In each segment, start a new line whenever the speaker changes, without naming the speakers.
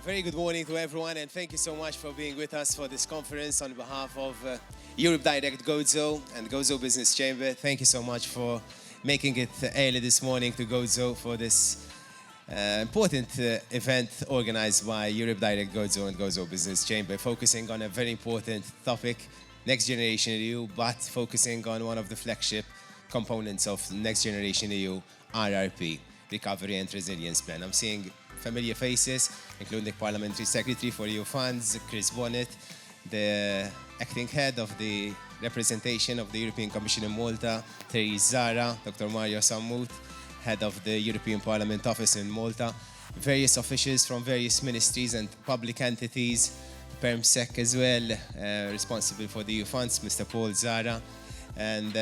Very good morning to everyone, and thank you so much for being with us for this conference on behalf of Europe Direct Gozo and Gozo Business Chamber. Thank you so much for making it early this morning to Gozo for this important event organized by Europe Direct Gozo and Gozo Business Chamber, focusing on a very important topic, Next Generation EU, but focusing on one of the flagship components of Next Generation EU, RRP, Recovery and Resilience Plan. I'm seeing familiar faces, including Parliamentary Secretary for EU Funds, Chris Bonnet, the acting head of the representation of the European Commission in Malta, Therese Zara, Dr. Mario Sammut, head of the European Parliament office in Malta, various officials from various ministries and public entities, PermSec as well, responsible for the EU funds, Mr. Paul Zara, and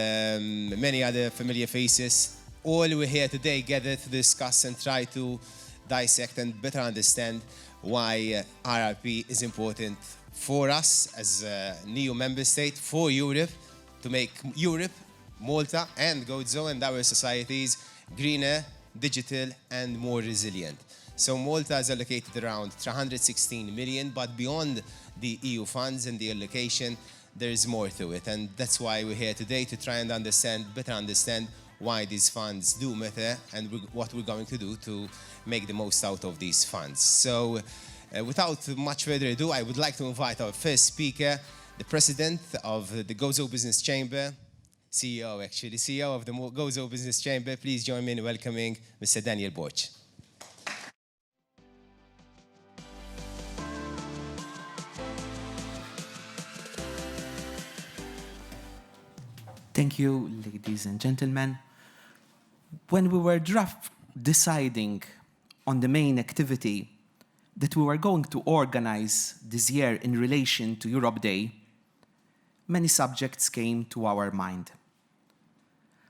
many other familiar faces. All we're here today gathered to discuss and try to dissect and better understand why RRP is important for us as a new member state, for Europe, to make Europe, Malta and Gozo and our societies greener, digital and more resilient. So Malta has allocated around 316 million, but beyond the EU funds and the allocation, there is more to it. And that's why we're here today, to try and better understand why these funds do matter and what we're going to do to make the most out of these funds. So without much further ado, I would like to invite our first speaker, the president of the Gozo Business Chamber, CEO of the Gozo Business Chamber. Please join me in welcoming Mr. Daniel Borch.
Thank you, ladies and gentlemen. When we were deciding on the main activity that we were going to organize this year in relation to Europe Day, many subjects came to our mind.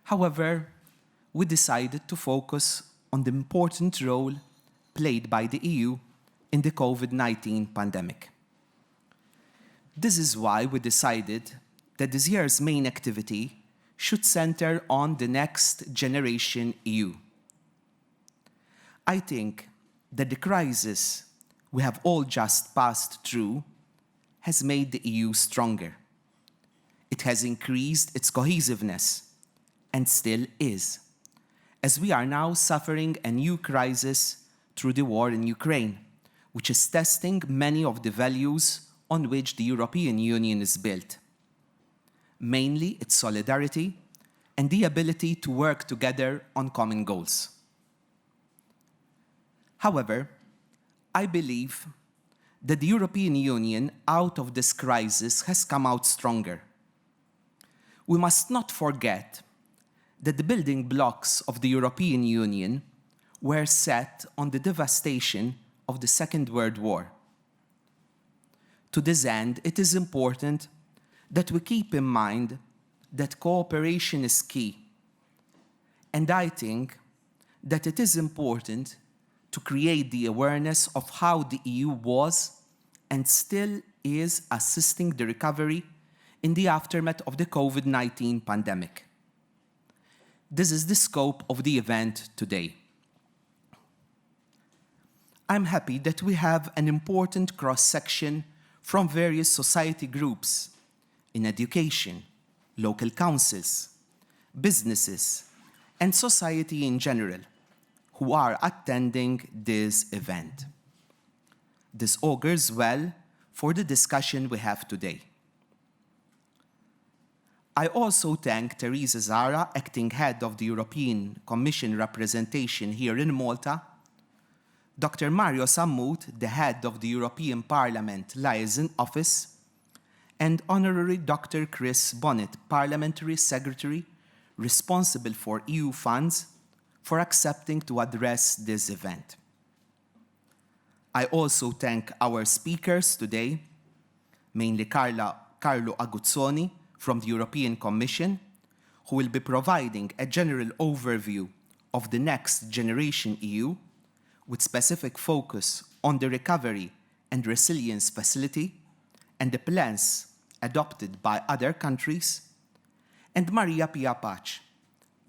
However, we decided to focus on the important role played by the EU in the COVID-19 pandemic. This is why we decided that this year's main activity should center on the Next Generation EU. I think that the crisis we have all just passed through has made the EU stronger. It has increased its cohesiveness, and still is, as we are now suffering a new crisis through the war in Ukraine, which is testing many of the values on which the European Union is built. Mainly its solidarity and the ability to work together on common goals. However, I believe that the European Union out of this crisis has come out stronger. We must not forget that the building blocks of the European Union were set on the devastation of the Second World War. To this end, it is important that we keep in mind that cooperation is key. And I think that it is important to create the awareness of how the EU was and still is assisting the recovery in the aftermath of the COVID-19 pandemic. This is the scope of the event today. I'm happy that we have an important cross-section from various society groups in education, local councils, businesses, and society in general, who are attending this event. This augurs well for the discussion we have today. I also thank Therese Zara, acting head of the European Commission representation here in Malta, Dr. Mario Sammut, the head of the European Parliament Liaison Office, and Honorary Dr. Chris Bonnet, Parliamentary Secretary responsible for EU funds, for accepting to address this event. I also thank our speakers today, mainly Carlo Aguzzoni from the European Commission, who will be providing a general overview of the Next Generation EU with specific focus on the Recovery and Resilience Facility and the plans adopted by other countries, and Maria Pia Pac,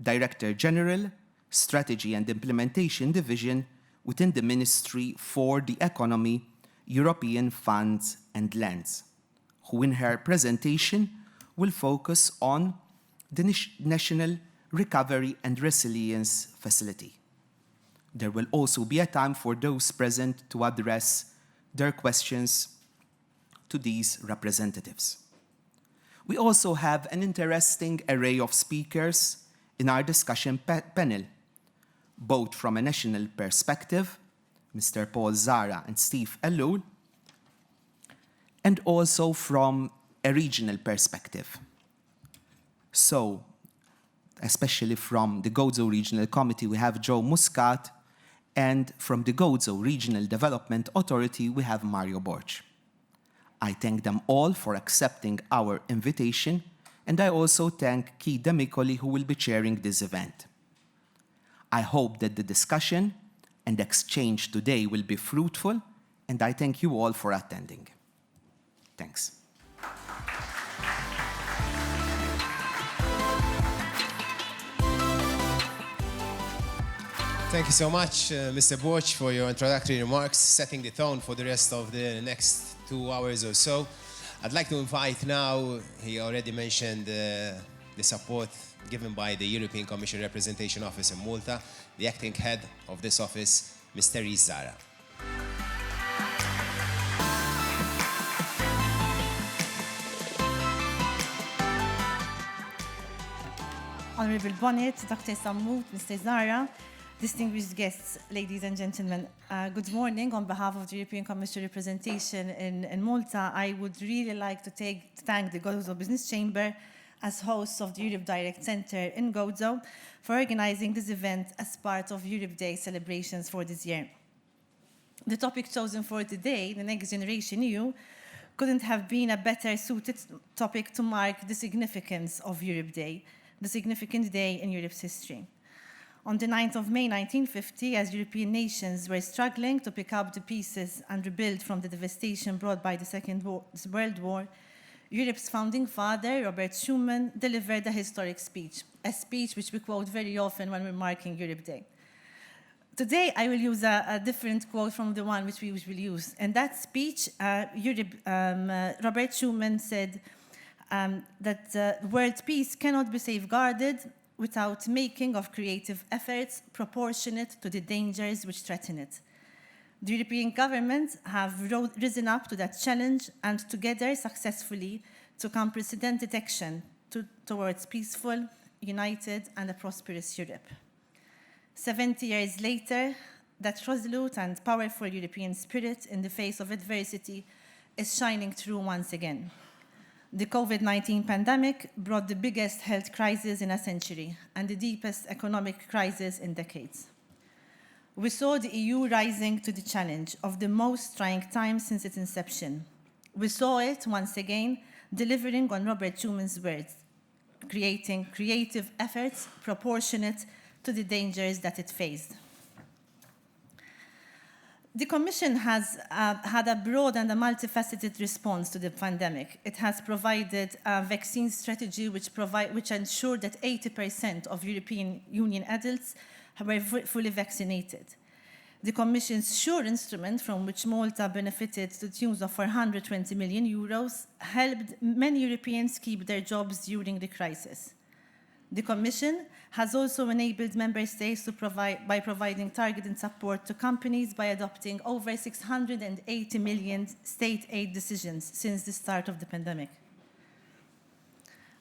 Director General, Strategy and Implementation Division within the Ministry for the Economy European Funds and Lands, who in her presentation will focus on the National Recovery and Resilience Facility. There will also be a time for those present to address their questions to these representatives. We also have an interesting array of speakers in our discussion panel, both from a national perspective, Mr. Paul Zara and Steve Ellul, and also from a regional perspective. So, especially from the Gozo Regional Committee, we have Joe Muscat, and from the Gozo Regional Development Authority, we have Mario Borch. I thank them all for accepting our invitation, and I also thank Keith Demicoli, who will be chairing this event. I hope that the discussion and exchange today will be fruitful, and I thank you all for attending. Thanks.
Thank you so much, Mr. Borch, for your introductory remarks, setting the tone for the rest of the next 2 hours or so. I'd like to invite now, he already mentioned the support given by the European Commission Representation Office in Malta, the acting head of this office, Mr. Zara.
Honorable Bonnet, Dr. Sammout, Mr. Zara, distinguished guests, ladies and gentlemen, good morning. On behalf of the European Commission representation in Malta, I would really like to thank the Gozo Business Chamber as hosts of the Europe Direct Center in Gozo for organizing this event as part of Europe Day celebrations for this year. The topic chosen for today, the Next Generation EU, couldn't have been a better suited topic to mark the significance of Europe Day, the significant day in Europe's history. On the 9th of May 1950, as European nations were struggling to pick up the pieces and rebuild from the devastation brought by the Second World War, Europe's founding father, Robert Schuman, delivered a historic speech, a speech which we quote very often when we're marking Europe Day. Today, I will use a different quote from the one which we usually use. In that speech, Robert Schuman said that world peace cannot be safeguarded without making of creative efforts proportionate to the dangers which threaten it. The European governments have risen up to that challenge and together successfully took unprecedented action towards peaceful, united and a prosperous Europe. 70 years later, that resolute and powerful European spirit in the face of adversity is shining through once again. The COVID-19 pandemic brought the biggest health crisis in a century and the deepest economic crisis in decades. We saw the EU rising to the challenge of the most trying time since its inception. We saw it once again delivering on Robert Schuman's words, creating creative efforts proportionate to the dangers that it faced. The Commission has had a broad and a multifaceted response to the pandemic. It has provided a vaccine strategy which ensured that 80% of European Union adults were fully vaccinated. The Commission's SURE instrument, from which Malta benefited to the tune of 420 million euros, helped many Europeans keep their jobs during the crisis. The Commission has also enabled member states by providing targeted support to companies by adopting over 680 million state aid decisions since the start of the pandemic.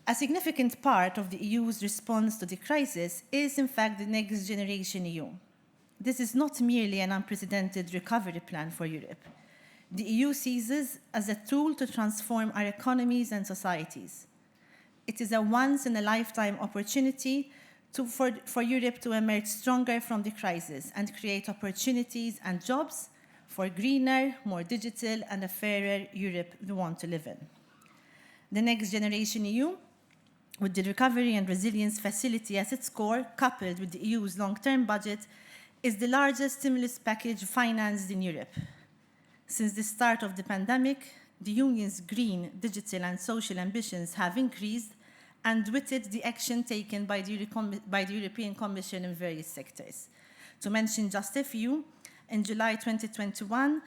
A significant part of the EU's response to the crisis is, in fact, the Next Generation EU. This is not merely an unprecedented recovery plan for Europe. The EU sees it as a tool to transform our economies and societies. It is a once-in-a-lifetime opportunity for Europe to emerge stronger from the crisis and create opportunities and jobs for greener, more digital, and a fairer Europe we want to live in. The Next Generation EU, with the Recovery and Resilience Facility at its core, coupled with the EU's long-term budget, is the largest stimulus package financed in Europe. Since the start of the pandemic, the Union's green, digital, and social ambitions have increased, and with it, the action taken by the European Commission in various sectors. To mention just a few, in July 2021,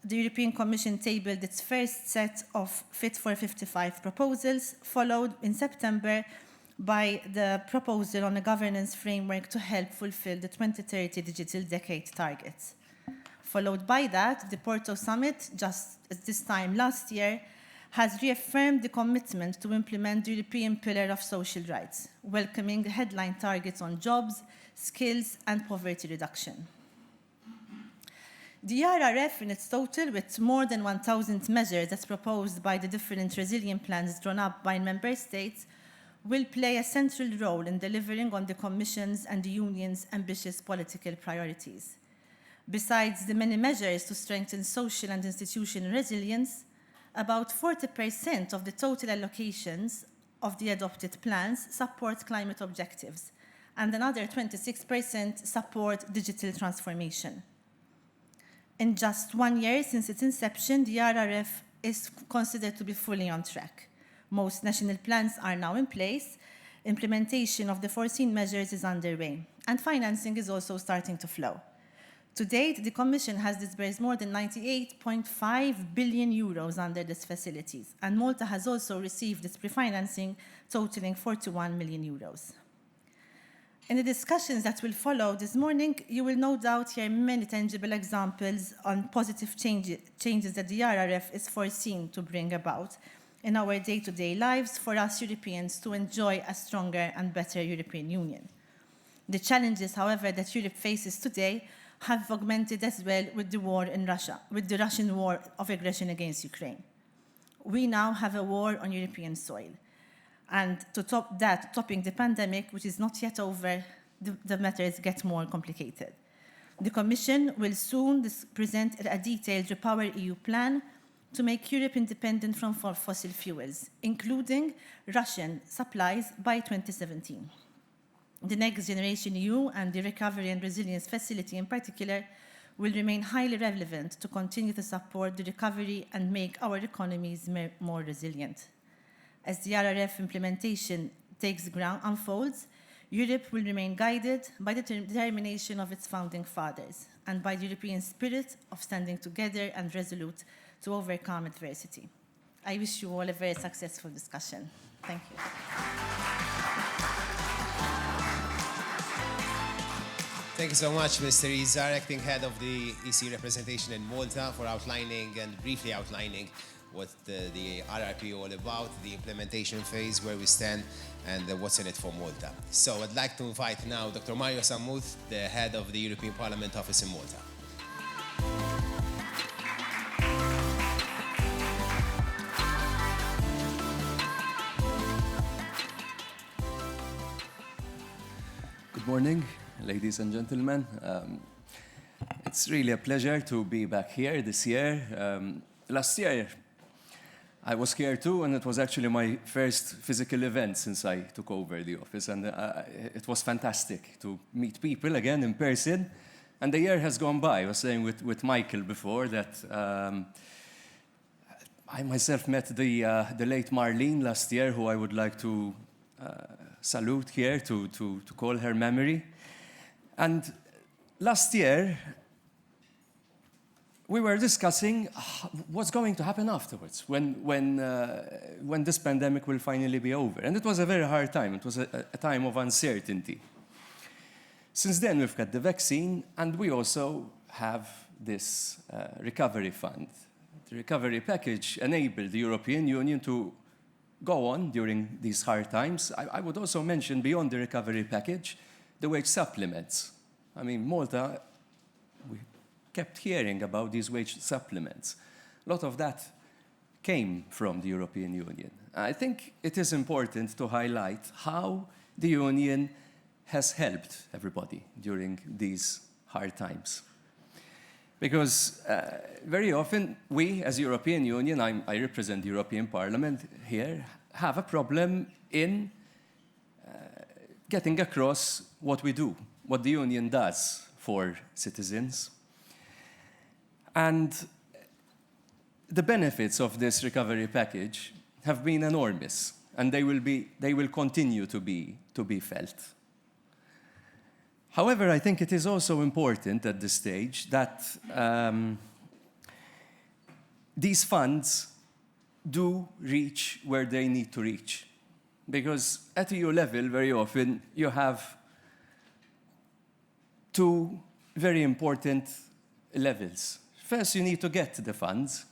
the European Commission tabled its first set of Fit for 55 proposals, followed in September by the proposal on a governance framework to help fulfill the 2030 Digital Decade targets. Followed by that, the Porto Summit, just at this time last year, has reaffirmed the commitment to implement the European Pillar of Social Rights, welcoming the headline targets on jobs, skills, and poverty reduction. The ERRF, in its total, with more than 1,000 measures as proposed by the different resilient plans drawn up by member states, will play a central role in delivering on the Commission's and the Union's ambitious political priorities. Besides the many measures to strengthen social and institutional resilience, about 40% of the total allocations of the adopted plans support climate objectives, and another 26% support digital transformation. In just 1 year since its inception, the RRF is considered to be fully on track. Most national plans are now in place, implementation of the foreseen measures is underway, and financing is also starting to flow. To date, the Commission has disbursed more than 98.5 billion euros under these facilities, and Malta has also received its pre-financing totaling 41 million euros. In the discussions that will follow this morning, you will no doubt hear many tangible examples on positive changes that the RRF is foreseen to bring about in our day-to-day lives for us Europeans to enjoy a stronger and better European Union. The challenges, however, that Europe faces today have augmented as well with the war in Russia, with the Russian war of aggression against Ukraine. We now have a war on European soil. And to top that, topping the pandemic, which is not yet over, the matters get more complicated. The Commission will soon present a detailed REPowerEU plan to make Europe independent from fossil fuels, including Russian supplies by 2017. The Next Generation EU and the Recovery and Resilience Facility in particular will remain highly relevant to continue to support the recovery and make our economies more resilient. As the RRF implementation takes ground unfolds, Europe will remain guided by the determination of its founding fathers and by the European spirit of standing together and resolute to overcome adversity. I wish you all a very successful discussion. Thank you.
Thank you so much, Mr. Izar, Acting Head of the EC Representation in Malta, for outlining and briefly outlining what the RRP all about, the implementation phase, where we stand, and what's in it for Malta. So I'd like to invite now Dr. Mario Sammuth, the Head of the European Parliament Office in Malta.
Good morning, ladies and gentlemen. It's really a pleasure to be back here this year. Last year, I was here too, and it was actually my first physical event since I took over the office, and it was fantastic to meet people again in person. And the year has gone by. I was saying with Michael before that I myself met the late Marlene last year, who I would like to salute here to call her memory. And last year, we were discussing what's going to happen afterwards when this pandemic will finally be over. And it was a very hard time. It was a time of uncertainty. Since then, we've got the vaccine, and we also have this recovery fund. The recovery package enabled the European Union to go on during these hard times. I would also mention, beyond the recovery package, the wage supplements. I mean, Malta, we kept hearing about these wage supplements. A lot of that came from the European Union. I think it is important to highlight how the Union has helped everybody during these hard times. Because very often we, as European Union, I represent the European Parliament here, have a problem in getting across what we do, what the Union does for citizens. And the benefits of this recovery package have been enormous, and they will continue to be felt. However, I think it is also important at this stage that these funds do reach where they need to reach. Because at EU level, very often, you have two very important levels. First, you need to get the funds,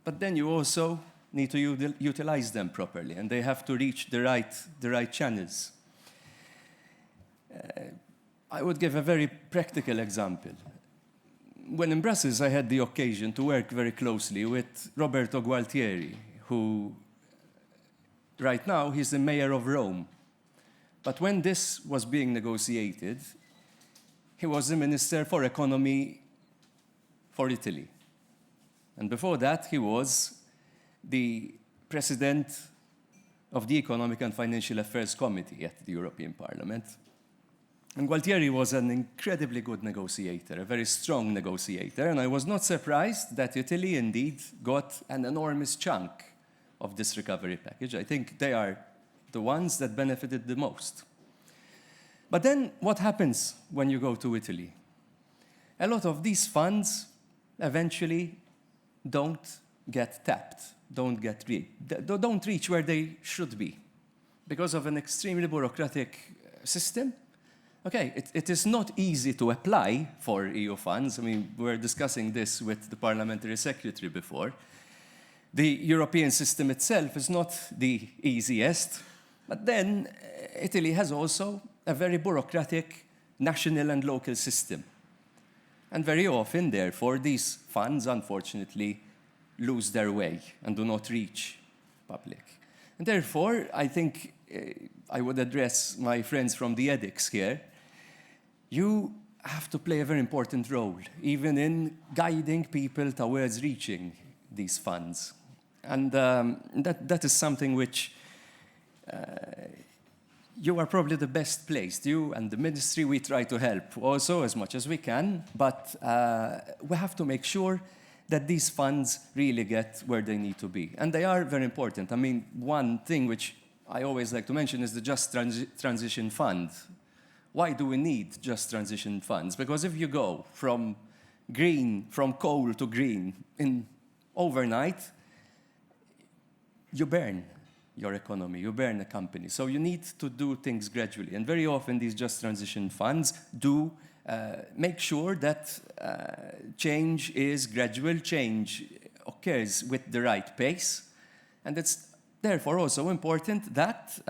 but then you also need to utilize them properly, and they have to reach the right channels. I would give a very practical example. When in Brussels, I had the occasion to work very closely with Roberto Gualtieri, who right now he's the mayor of Rome. But when this was being negotiated, he was the Minister for Economy for Italy. And before that, he was the President of the Economic and Financial Affairs Committee at the European Parliament. And Gualtieri was an incredibly good negotiator, a very strong negotiator, and I was not surprised that Italy indeed got an enormous chunk of this recovery package. I think they are the ones that benefited the most. But then what happens when you go to Italy? A lot of these funds eventually don't get tapped, don't reach where they should be because of an extremely bureaucratic system. Okay, it is not easy to apply for EU funds. I mean, we were discussing this with the parliamentary secretary before. The European system itself is not the easiest, but then Italy has also a very bureaucratic national and local system. And very often, therefore, these funds, unfortunately, lose their way and do not reach public. And therefore, I think I would address my friends from the EDICS here. You have to play a very important role, even in guiding people towards reaching these funds. And that is something which you are probably the best placed. You and the ministry, we try to help also as much as we can, but we have to make sure that these funds really get where they need to be. And they are very important. I mean, one thing which I always like to mention is the Just Transition Fund. Why do we need Just Transition funds? Because if you go from coal to green in overnight, you burn your economy, you burn a company. So you need to do things gradually. And very often these Just Transition funds do make sure that change is gradual, change occurs with the right pace. And it's therefore also important that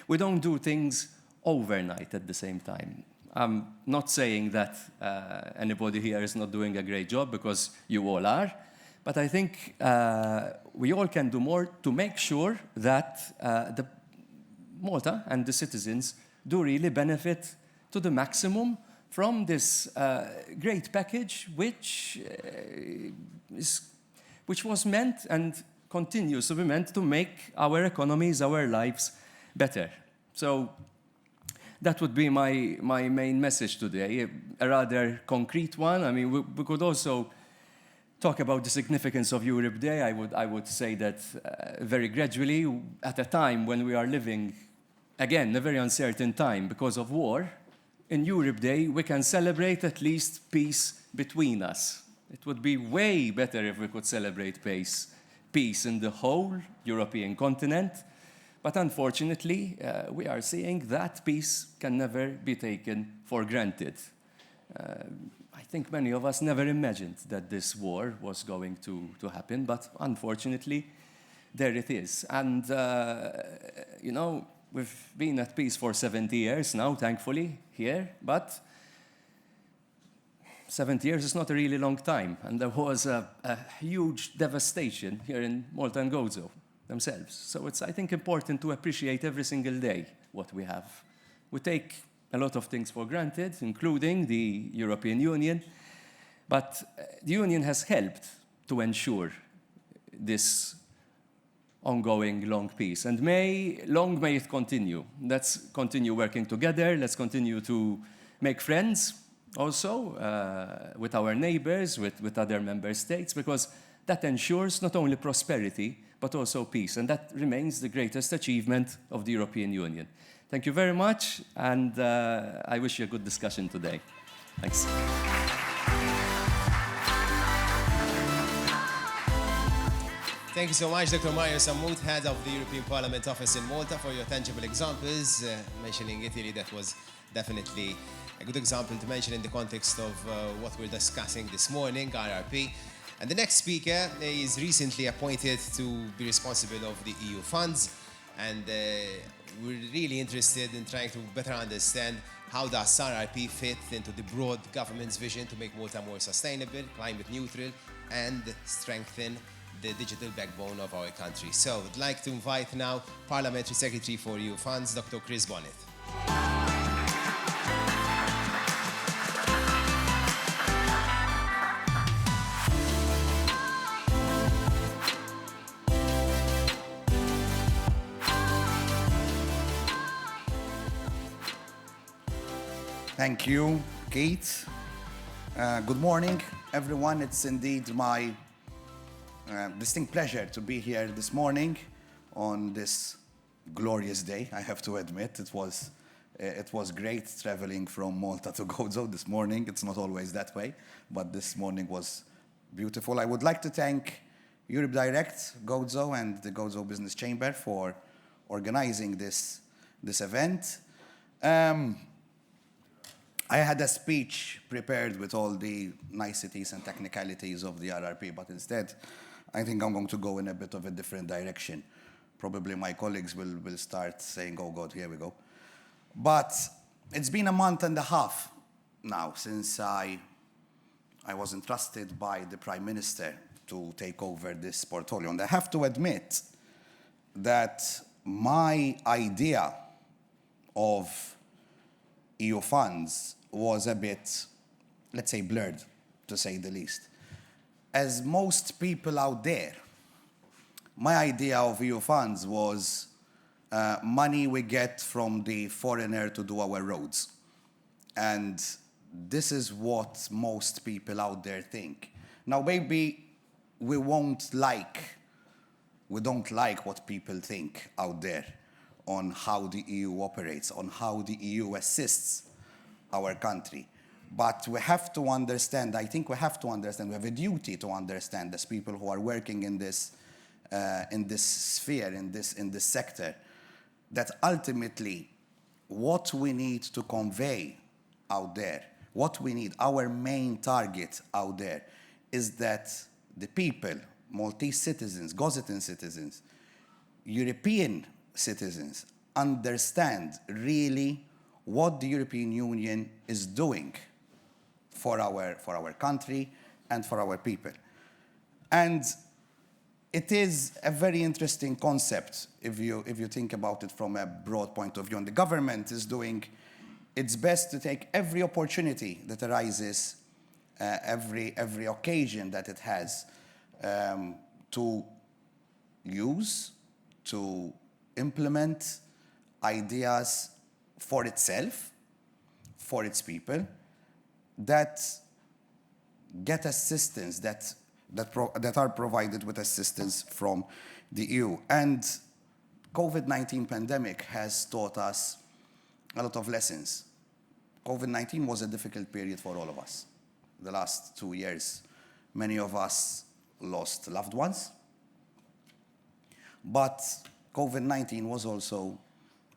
we don't do things overnight at the same time. I'm not saying that anybody here is not doing a great job, because you all are, but I think we all can do more to make sure that the Malta and the citizens do really benefit to the maximum from this great package which was meant and continues to be meant to make our economies, our lives better. So that would be my main message today, a rather concrete one. I mean, we could also talk about the significance of Europe Day. I would say that very gradually, at a time when we are living, again, a very uncertain time because of war, in Europe Day, we can celebrate at least peace between us. It would be way better if we could celebrate peace in the whole European continent. But unfortunately, we are seeing that peace can never be taken for granted. I think many of us never imagined that this war was going to happen, but unfortunately, there it is. And, you know, we've been at peace for 70 years now, thankfully, here, but 70 years is not a really long time. And there was a huge devastation here in Malta and Gozo themselves. So it's, I think, important to appreciate every single day what we have. We take a lot of things for granted, including the European Union, but the Union has helped to ensure this ongoing long peace. And long may it continue. Let's continue working together. Let's continue to make friends also with our neighbors, with other member states, because that ensures not only prosperity, but also peace. And that remains the greatest achievement of the European Union. Thank you very much, and I wish you a good discussion today. Thanks.
Thank you so much, Dr. Mario Samut, Head of the European Parliament Office in Malta, for your tangible examples. Mentioning Italy, that was definitely a good example to mention in the context of what we're discussing this morning, RRP. And the next speaker is recently appointed to be responsible of the EU funds. And we're really interested in trying to better understand how does RRP fit into the broad government's vision to make Malta more sustainable, climate neutral, and strengthen the digital backbone of our country. So I'd like to invite now Parliamentary Secretary for EU Funds, Dr. Chris Bonnet.
Thank you, Kate. Good morning, everyone. It's indeed my distinct pleasure to be here this morning on this glorious day. I have to admit, it was great traveling from Malta to Gozo this morning. It's not always that way, but this morning was beautiful. I would like to thank Europe Direct Gozo and the Gozo Business Chamber for organizing this event. I had a speech prepared with all the niceties and technicalities of the RRP, but instead, I think I'm going to go in a bit of a different direction. Probably my colleagues will start saying, oh God, here we go. But it's been a month and a half now since I was entrusted by the Prime Minister to take over this portfolio. And I have to admit that my idea of EU funds was a bit, let's say, blurred, to say the least. As most people out there, my idea of EU funds was money we get from the foreigner to do our roads. And this is what most people out there think. Now, maybe we don't like what people think out there on how the EU operates, on how the EU assists our country. But we have to understand, I think we have to understand, we have a duty to understand as people who are working in this sphere, in this sector, that ultimately what we need to convey out there, what we need, our main target out there, is that the people, Maltese citizens, Gozitan citizens, European citizens, understand really what the European Union is doing for our country and for our people. And it is a very interesting concept if you think about it from a broad point of view. And the government is doing its best to take every opportunity that arises, every occasion that it has, to use, to implement ideas for itself, for its people, that get assistance, that are provided with assistance from the EU. And COVID-19 pandemic has taught us a lot of lessons. COVID-19 was a difficult period for all of us. The last 2 years, many of us lost loved ones. But COVID-19 was also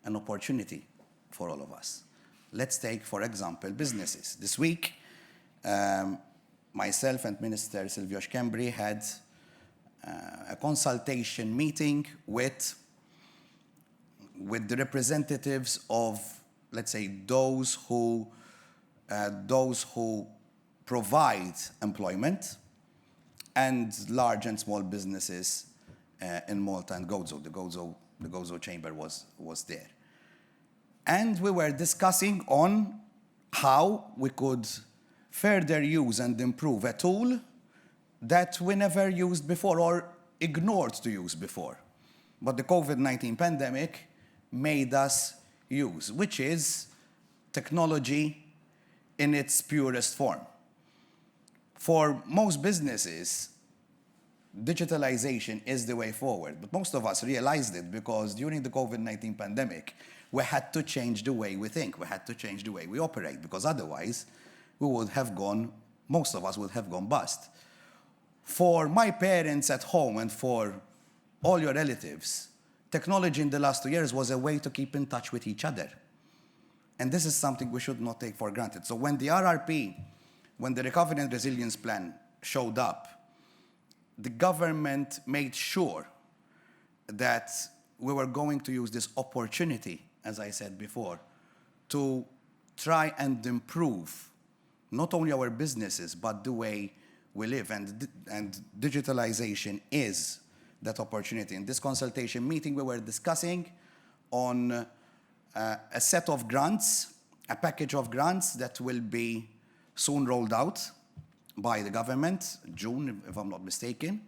an opportunity for all of us. Let's take, for example, businesses. This week, myself and Minister Silvios Kembri had a consultation meeting with the representatives of, let's say, those who provide employment and large and small businesses in Malta and Gozo. The Gozo Chamber was there. And we were discussing on how we could further use and improve a tool that we never used before or ignored to use before. But the COVID-19 pandemic made us use, which is technology in its purest form. For most businesses, digitalization is the way forward. But most of us realized it because during the COVID-19 pandemic, we had to change the way we think. We had to change the way we operate, because otherwise most of us would have gone bust. For my parents at home and for all your relatives. Technology in the last 2 years was a way to keep in touch with each other. And this is something we should not take for granted. So when the RRP, when the Recovery and Resilience Plan showed up, the government made sure that we were going to use this opportunity, as I said before, to try and improve not only our businesses, but the way we live. And digitalization is that opportunity. In this consultation meeting, we were discussing on a set of grants, a package of grants that will be soon rolled out by the government, June, if I'm not mistaken,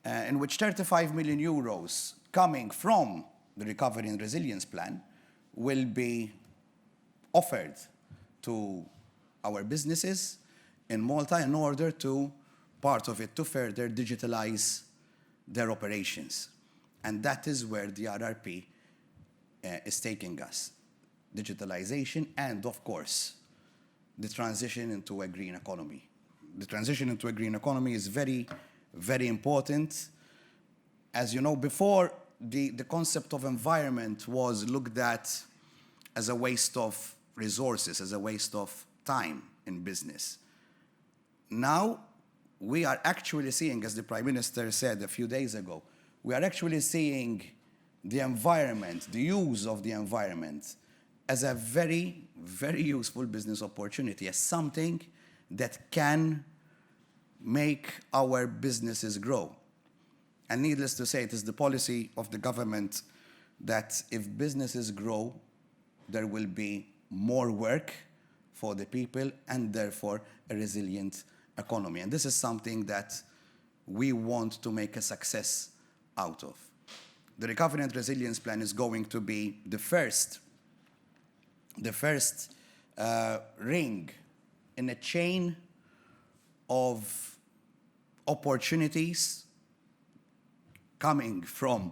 in which 35 million euros coming from the Recovery and Resilience Plan will be offered to our businesses in Malta in order to, part of it, to further digitalize their operations. And that is where the RRP is taking us. Digitalization and, of course, the transition into a green economy. The transition into a green economy is very, very important. As you know, before, the concept of environment was looked at as a waste of resources, as a waste of time in business. Now, we are actually seeing, as the Prime Minister said a few days ago, we are actually seeing the environment, the use of the environment, as a very, very useful business opportunity, as something that can make our businesses grow. And needless to say, it is the policy of the government that if businesses grow, there will be more work for the people and therefore a resilient economy. And this is something that we want to make a success out of. The Recovery and Resilience Plan is going to be the first ring in a chain of opportunities coming from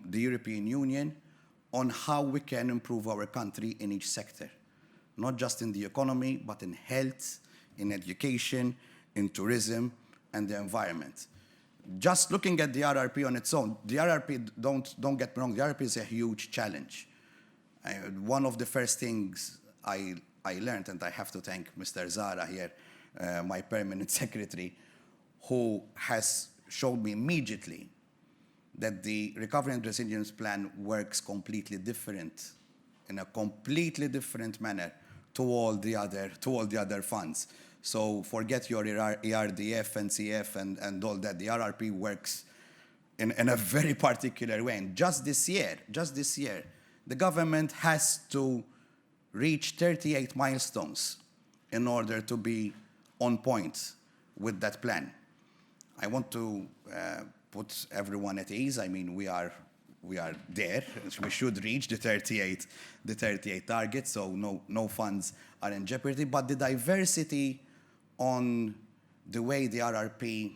the European Union on how we can improve our country in each sector, not just in the economy, but in health, in education, in tourism, and the environment. Just looking at the RRP on its own, the RRP, don't get me wrong, the RRP is a huge challenge. One of the first things I learned, and I have to thank Mr. Zara here, my permanent secretary, who has showed me immediately that the Recovery and Resilience Plan works completely different, in a completely different manner to all the other funds. So forget your ERDF and CF and all that. The RRP works in a very particular way. And just this year, the government has to reach 38 milestones in order to be on point with that plan. I want to put everyone at ease. I mean, we are there. We should reach the 38 targets, so no funds are in jeopardy. But the diversity on the way the RRP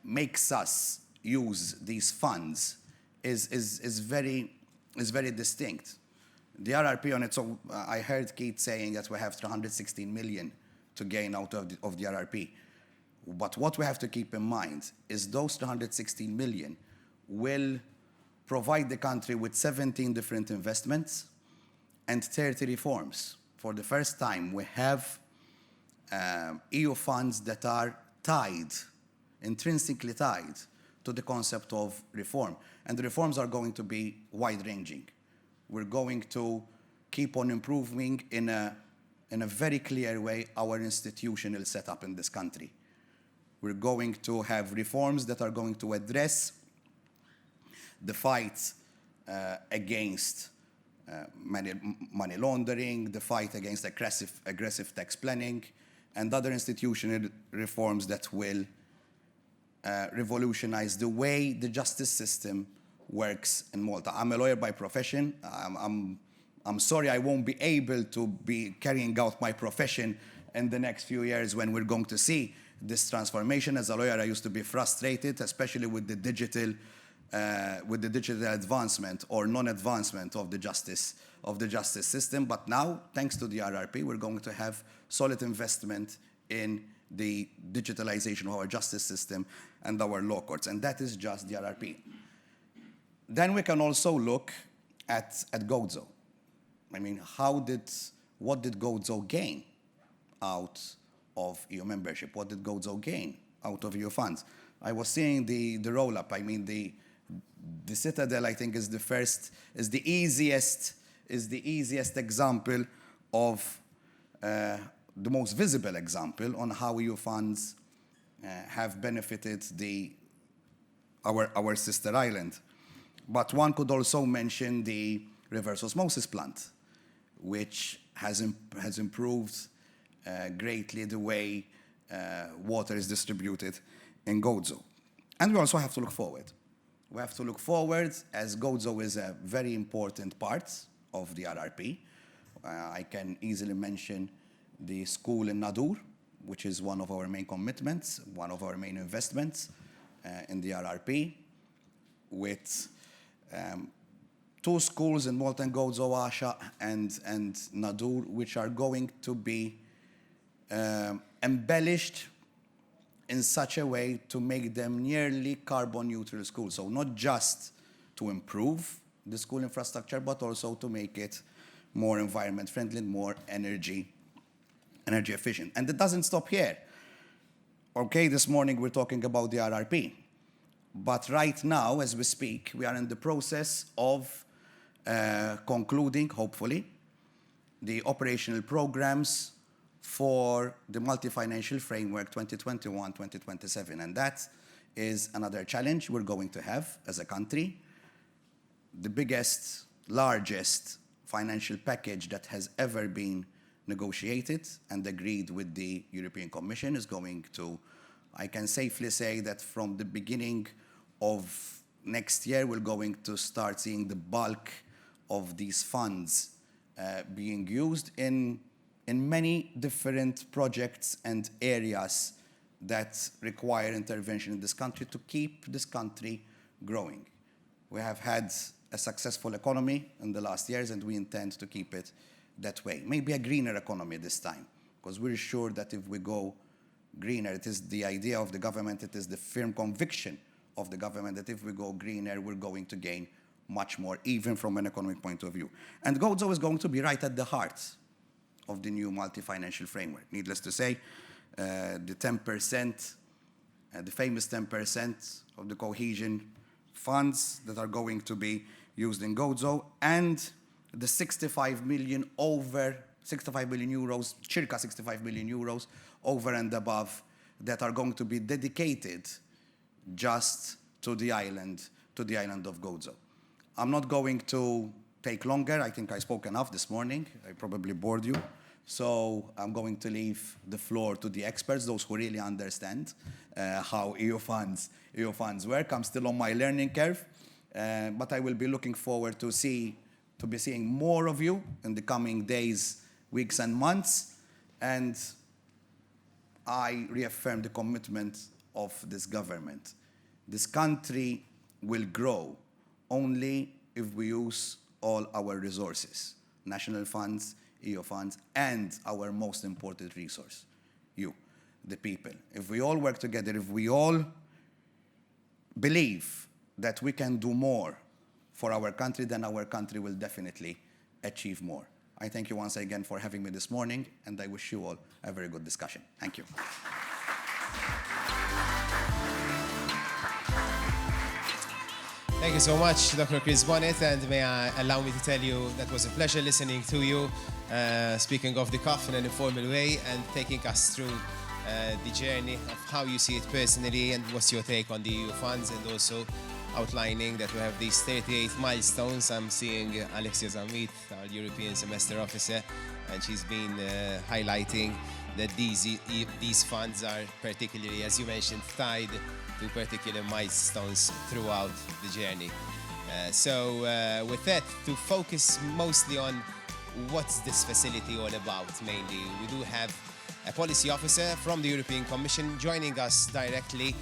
makes us use these funds is very distinct. The RRP on its own, I heard Keith saying that we have 316 million to gain out of the RRP. But what we have to keep in mind is those 216 million will provide the country with 17 different investments and 30 reforms. For the first time, we have EU funds that are intrinsically tied to the concept of reform. And the reforms are going to be wide-ranging. We're going to keep on improving in a very clear way our institutional setup in this country. We're going to have reforms that are going to address the fight against money laundering, the fight against aggressive tax planning, and other institutional reforms that will revolutionize the way the justice system works in Malta. I'm a lawyer by profession. I'm sorry I won't be able to be carrying out my profession in the next few years when we're going to see this transformation. As a lawyer, I used to be frustrated, especially with the digital advancement or non-advancement of the justice system. But now, thanks to the RRP, we're going to have solid investment in the digitalization of our justice system and our law courts, and that is just the RRP. Then we can also look at Gozo. I mean, what did Gozo gain out of EU membership? What did Gozo gain out of EU funds? I was seeing the roll-up. I mean, the Citadel, I think, is the easiest example of the most visible example on how EU funds have benefited our sister island. But one could also mention the reverse osmosis plant, which has improved greatly the way water is distributed in Gozo. And we also have to look forward. We have to look forward, as Gozo is a very important part of the RRP. I can easily mention the school in Nadur, which is one of our main commitments, one of our main investments in the RRP, with 2 schools in Malta and Gozo, Asha and Nadur, which are going to be embellished in such a way to make them nearly carbon neutral schools. So not just to improve the school infrastructure, but also to make it more environment friendly, more energy efficient. And it doesn't stop here. Okay, this morning we're talking about the RRP. But right now, as we speak, we are in the process of concluding, hopefully, the operational programs for the multi-financial framework 2021-2027. And that is another challenge we're going to have as a country. The biggest, largest financial package that has ever been negotiated and agreed with the European Commission is going to, I can safely say that from the beginning of next year, we're going to start seeing the bulk of these funds being used in many different projects and areas that require intervention in this country to keep this country growing. We have had a successful economy in the last years, and we intend to keep it that way. Maybe a greener economy this time, because we're sure that if we go greener, it is the idea of the government, it is the firm conviction of the government that if we go greener, we're going to gain much more, even from an economic point of view. And Gozo is going to be right at the heart of the new multi-financial framework. Needless to say, the 10%, the famous 10% of the cohesion funds that are going to be used in Gozo, and the 65 million euros, circa 65 million euros over and above that are going to be dedicated just to the island of Gozo. I'm not going to take longer. I think I spoke enough this morning. I probably bored you. So I'm going to leave the floor to the experts, those who really understand how EU funds work. I'm still on my learning curve, but I will be looking forward to be seeing more of you in the coming days, weeks, and months. And I reaffirm the commitment of this government. This country will grow only if we use all our resources, national funds, EU funds, and our most important resource, you, the people. If we all work together, if we all believe that we can do more for our country, then our country will definitely achieve more. I thank you once again for having me this morning, and I wish you all a very good discussion. Thank you.
Thank you so much, Dr. Chris Bonnet, and may I allow me to tell you that was a pleasure listening to you, speaking off the cuff in an informal way and taking us through the journey of how you see it personally and what's your take on the EU funds, and also outlining that we have these 38 milestones. I'm seeing Alexia Zamit, our European semester officer, and she's been highlighting that these funds are particularly, as you mentioned, tied to particular milestones throughout the journey. So with that, to focus mostly on what's this facility all about mainly, we do have a policy officer from the European Commission joining us directly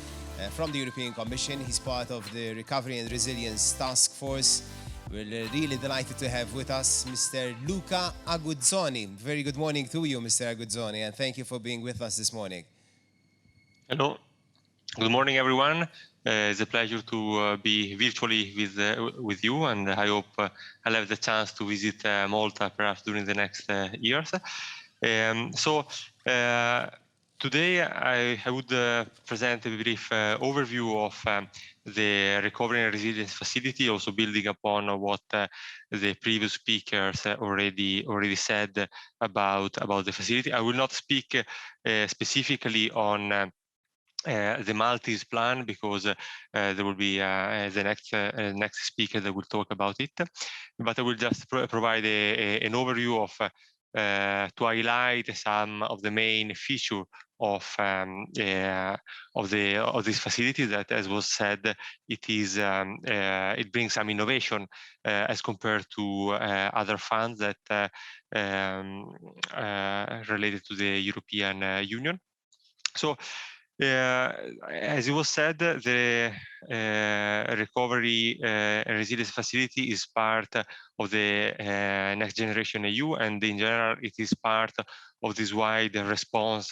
from the European Commission. He's part of the Recovery and Resilience Task Force. We're really delighted to have with us Mr. Luca Aguzzoni. Very good morning to you, Mr. Aguzzoni, and thank you for being with us this morning.
Hello. Good morning, everyone. It's a pleasure to be virtually with you, and I hope I'll have the chance to visit Malta perhaps during the next years. Today I would present a brief overview of the Recovery and Resilience Facility, also building upon what the previous speakers already said about the facility. I will not speak specifically on the Maltese plan, because there will be the next speaker that will talk about it. But I will just provide an overview of to highlight some of the main features of this facility. That, as was said, it brings some innovation as compared to other funds that related to the European Union. So, as it was said, the Recovery and Resilience Facility is part of the Next Generation EU, and in general, it is part of this wide response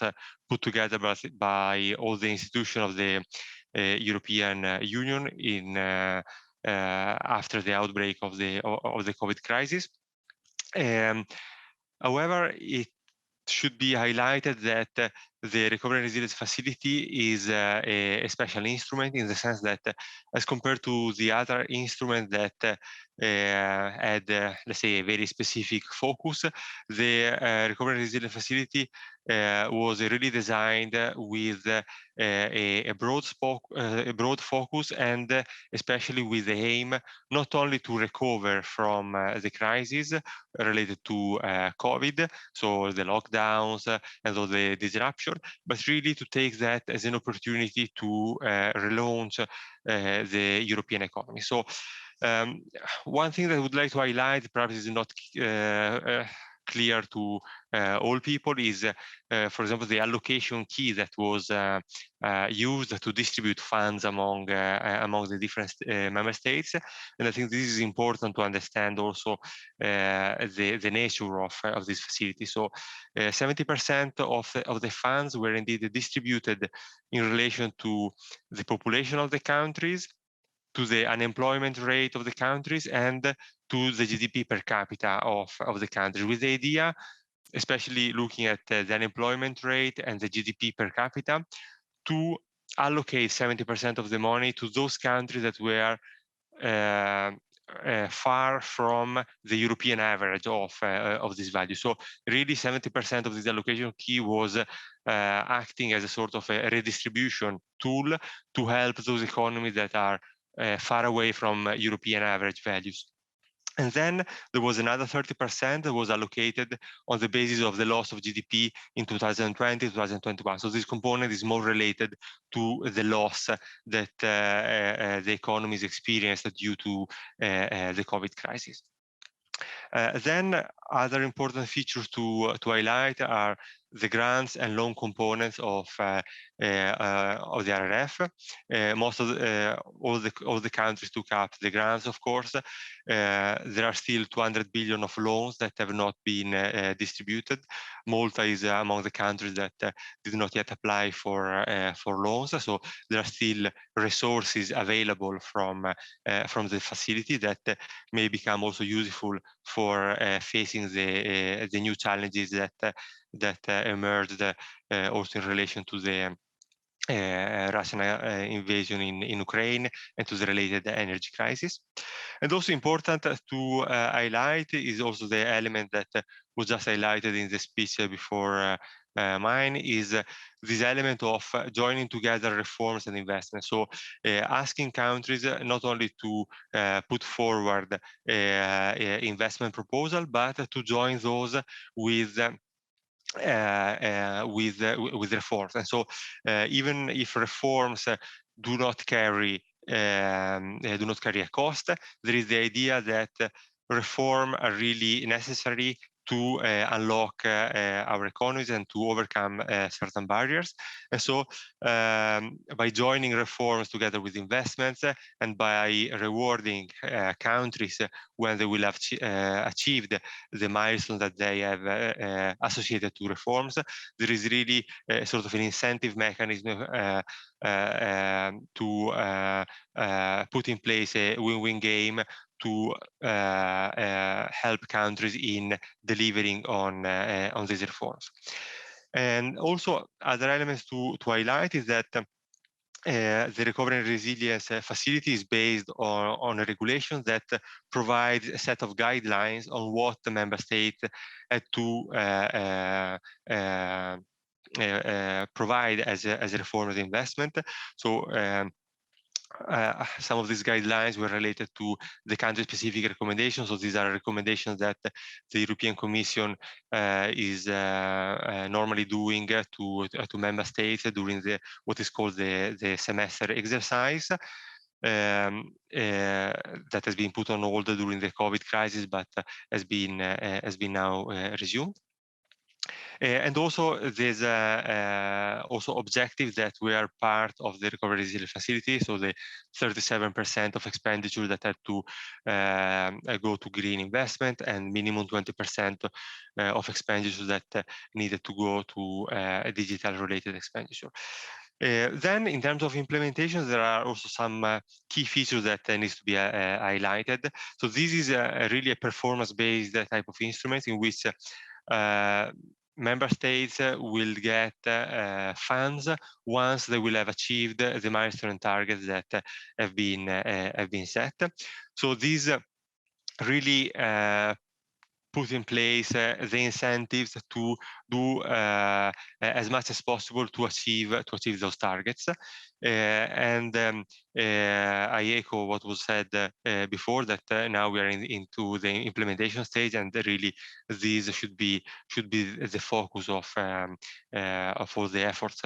put together by all the institutions of the European Union in after the outbreak of the COVID crisis. However, it should be highlighted that the Recovery and Resilience Facility is a special instrument, in the sense that, as compared to the other instruments that had, let's say, a very specific focus, the Recovery and Resilience Facility was really designed with a broad focus, and especially with the aim not only to recover from the crisis related to COVID, so the lockdowns and all the disruption, but really to take that as an opportunity to relaunch the European economy. So one thing that I would like to highlight, perhaps is not clear to all people, is, for example, the allocation key that was used to distribute funds among the different member states. And I think this is important to understand also the nature of this facility. So 70% of the funds were indeed distributed in relation to the population of the countries, to the unemployment rate of the countries, and to the GDP per capita of the country, with the idea, especially looking at the unemployment rate and the GDP per capita, to allocate 70% of the money to those countries that were far from the European average of this value. So really 70% of this allocation key was acting as a sort of a redistribution tool to help those economies that are far away from European average values. And then there was another 30% that was allocated on the basis of the loss of GDP in 2020, 2021. So this component is more related to the loss that the economies experienced due to the COVID crisis. Then other important features to highlight are the grants and loan components of the RRF. Most of all the countries took up the grants, of course. There are still 200 billion of loans that have not been distributed. Malta is among the countries that did not yet apply for loans. So there are still resources available from the facility that may become also useful for facing the new challenges that emerged also in relation to the Russian invasion in Ukraine and to the related energy crisis. And also important to highlight is also the element that was just highlighted in the speech before mine, is this element of joining together reforms and investments. So asking countries not only to put forward investment proposal, but to join those with reforms. And so even if reforms do not carry a cost, there is the idea that reform are really necessary to unlock our economies and to overcome certain barriers. And so by joining reforms together with investments and by rewarding countries when they will have achieved the milestone that they have associated to reforms, there is really sort of an incentive mechanism to put in place a win-win game to help countries in delivering on these reforms. And also other elements to highlight is that the Recovery and Resilience Facility is based on a regulation that provides a set of guidelines on what the member states had to provide as a reform of investment. So some of these guidelines were related to the country-specific recommendations. So these are recommendations that the European Commission is normally doing to member states during what is called the semester exercise. That has been put on hold during the COVID crisis, but has been now resumed. And also there's also objectives that were part of the Recovery Resilience Facility. So the 37% of expenditure that had to go to green investment and minimum 20% of expenditure that needed to go to digital related expenditure. Then in terms of implementation, there are also some key features that needs to be highlighted. So this is really a performance-based type of instrument in which member states will get funds once they will have achieved the milestone and targets that have been set. So these really put in place the incentives to do as much as possible to achieve those targets. And I echo what was said before, that now we are into the implementation stage, and really these should be the focus of all the efforts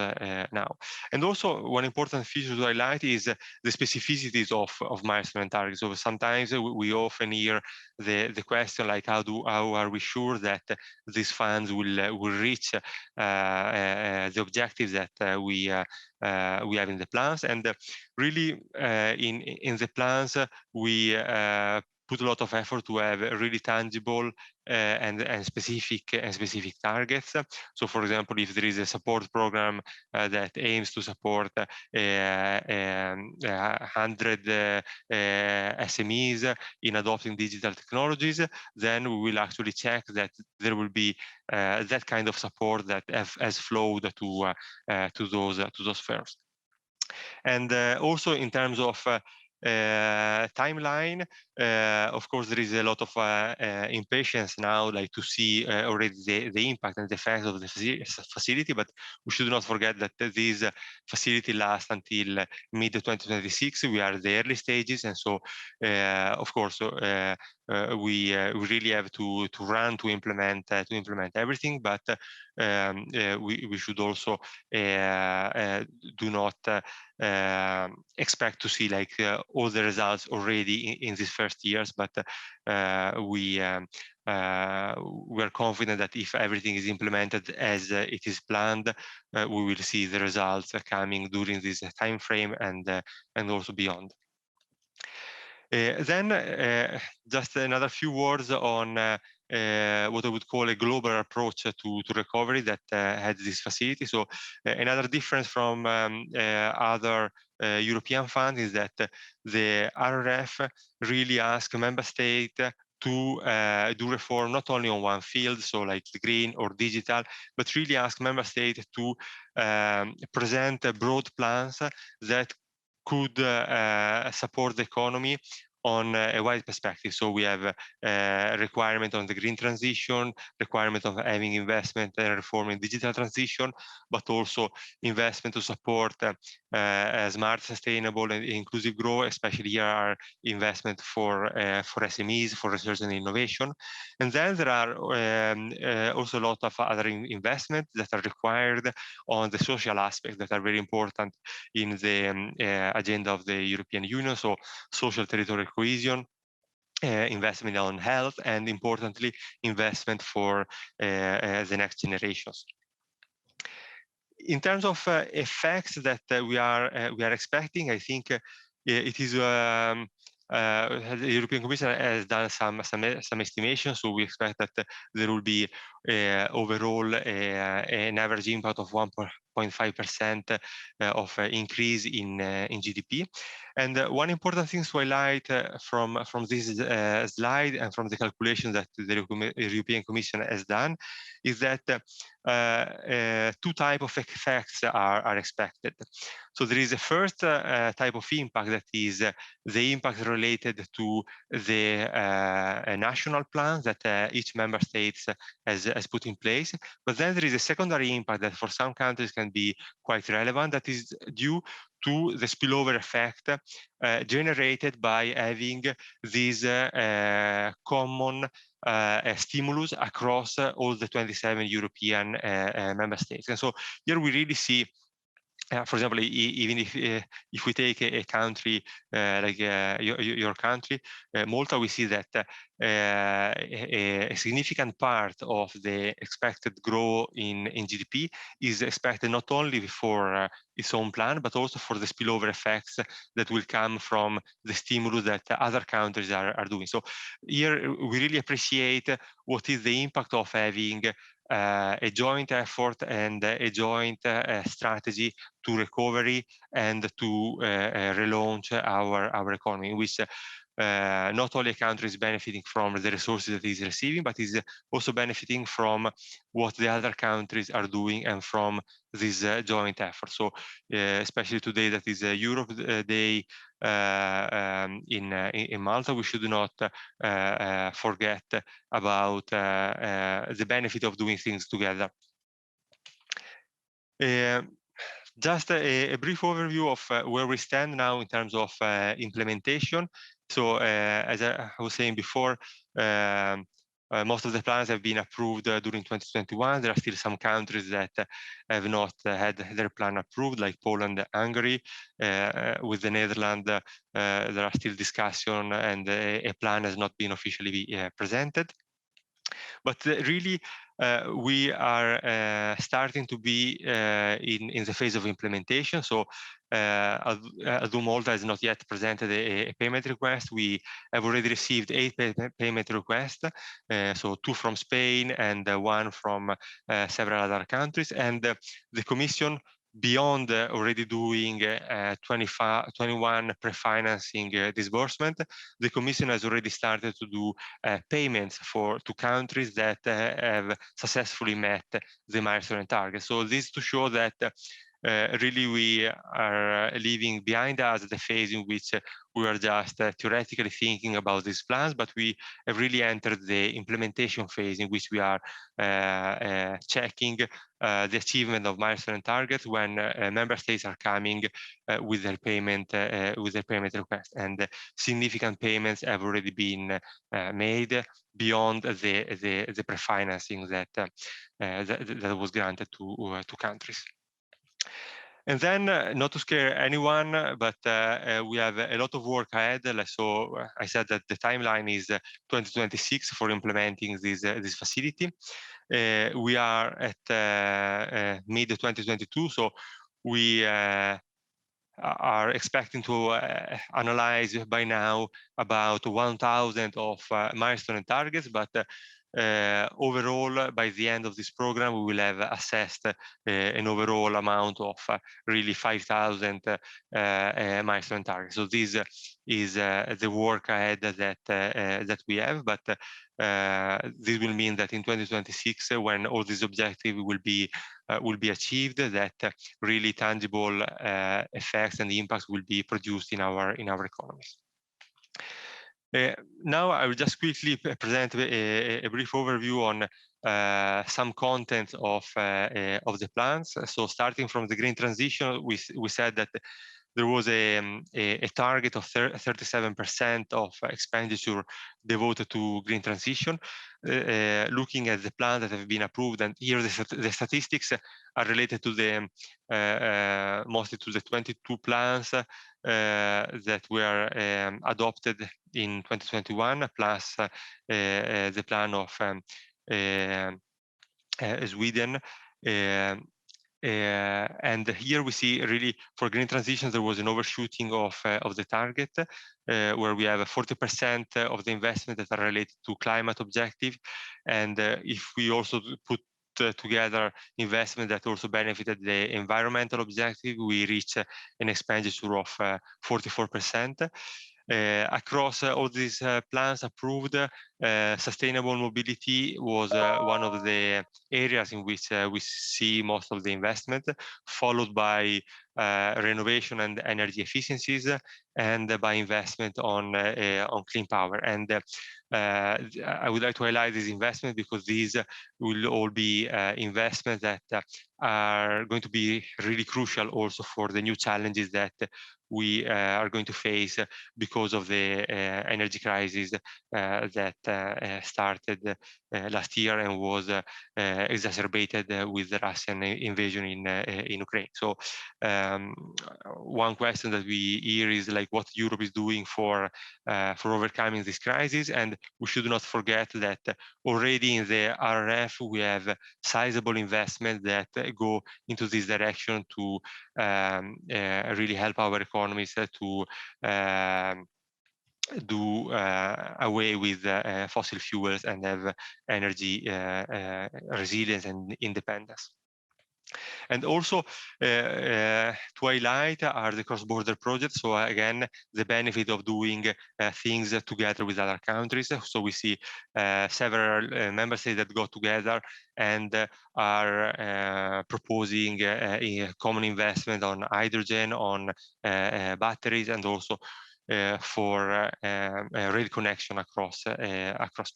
now. And also one important feature to highlight is the specificities of milestone and targets. So sometimes we often hear the question like, how are we sure that these funds will reach the objectives that we have in the plans? And really in the plans we put a lot of effort to have really tangible and specific targets. So, for example, if there is a support program that aims to support 100 SMEs in adopting digital technologies, then we will actually check that there will be that kind of support that has flowed to those firms. And also in terms of timeline, of course, there is a lot of impatience now, like to see already the impact and the effects of the facility, but we should not forget that this facility lasts until mid-2026. We are at the early stages, and so of course we really have to run to implement everything, but we should also do not expect to see like all the results already in these first years, but we are confident that if everything is implemented as it is planned, we will see the results coming during this time frame and also beyond. Then just another few words on what I would call a global approach to recovery that had this facility. So another difference from other European funds is that the RRF really asks member states to do reform not only on one field, so like the green or digital, but really ask member states to present broad plans that could support the economy on a wide perspective. So we have a requirement on the green transition, requirement of having investment and reforming digital transition, but also investment to support smart, sustainable, and inclusive growth. Especially here are investment for SMEs, for research and innovation. And then there are also a lot of other investments that are required on the social aspects that are very important in the agenda of the European Union. So social territorial cohesion, investment on health, and importantly, investment for the next generations. In terms of effects that we are expecting, I think it is the European Commission has done some estimations, so we expect that there will be overall an average impact of 1.5% of increase in GDP. And one important thing to highlight from this slide and from the calculation that the European Commission has done is that two types of effects are expected. So there is a first type of impact that is the impact related to the national plans that each member state has put in place. But then there is a secondary impact that for some countries can be quite relevant, that is due to the spillover effect generated by having this common stimulus across all the 27 European member states. And so here we really see, for example, even if we take a country like your country, Malta, we see that a significant part of the expected growth in GDP is expected not only for its own plan, but also for the spillover effects that will come from the stimulus that other countries are doing. So here we really appreciate what is the impact of having a joint effort and a joint strategy to recovery and to relaunch our economy, in which not only a country is benefiting from the resources that it is receiving, but is also benefiting from what the other countries are doing and from this joint effort. So especially today, that is Europe Day in Malta, we should not forget about the benefit of doing things together. Just a brief overview of where we stand now in terms of implementation. So as I was saying before, most of the plans have been approved during 2021. There are still some countries that have not had their plan approved, like Poland and Hungary. With the Netherlands, there are still discussion and a plan has not been officially presented. But really, we are starting to be in the phase of implementation. So although Malta has not yet presented a payment request, we have already received 8 payment requests, so 2 from Spain and 1 from several other countries. And the Commission, beyond already doing 21 pre-financing disbursement, the Commission has already started to do payments to countries that have successfully met the milestone target. So this to show that really we are leaving behind us the phase in which we are just theoretically thinking about these plans, but we have really entered the implementation phase in which we are checking the achievement of milestone targets when member states are coming with their payment request, and significant payments have already been made beyond the pre-financing that was granted to countries. And then, not to scare anyone, but we have a lot of work ahead. So I said that the timeline is 2026 for implementing this facility. We are at mid 2022, so we are expecting to analyze by now about 1,000 of milestone targets, but overall, by the end of this program, we will have assessed an overall amount of really 5,000 milestone targets. So this is the work ahead that we have, but this will mean that in 2026, when all these objectives will be achieved, that really tangible effects and impacts will be produced in our economies. Now I will just quickly present a brief overview on some content of the plans. So starting from the green transition, we said that there was a target of 37% of expenditure devoted to green transition. Looking at the plans that have been approved, and here the statistics are related to the mostly to the 22 plans that were adopted in 2021, plus the plan of Sweden. And here we see really for green transition there was an overshooting of the target, where we have 40% of the investment that are related to climate objective, and if we also put together investment that also benefited the environmental objective, we reach an expenditure of 44%. Across all these plans approved, sustainable mobility was one of the areas in which we see most of the investment, followed by renovation and energy efficiencies, and by investment on clean power. And I would like to highlight this investment because these will all be investments that are going to be really crucial also for the new challenges that we are going to face because of the energy crisis that started last year and was exacerbated with the Russian invasion in Ukraine. So one question that we hear is like what Europe is doing for overcoming this crisis, and we should not forget that already in the RRF we have sizable investment that go into this direction to really help our economies to do away with fossil fuels and have energy resilience and independence. And also to highlight are the cross-border projects. So again, the benefit of doing things together with other countries. So we see several member states that go together and are proposing a common investment on hydrogen, on batteries, and also for rail connection across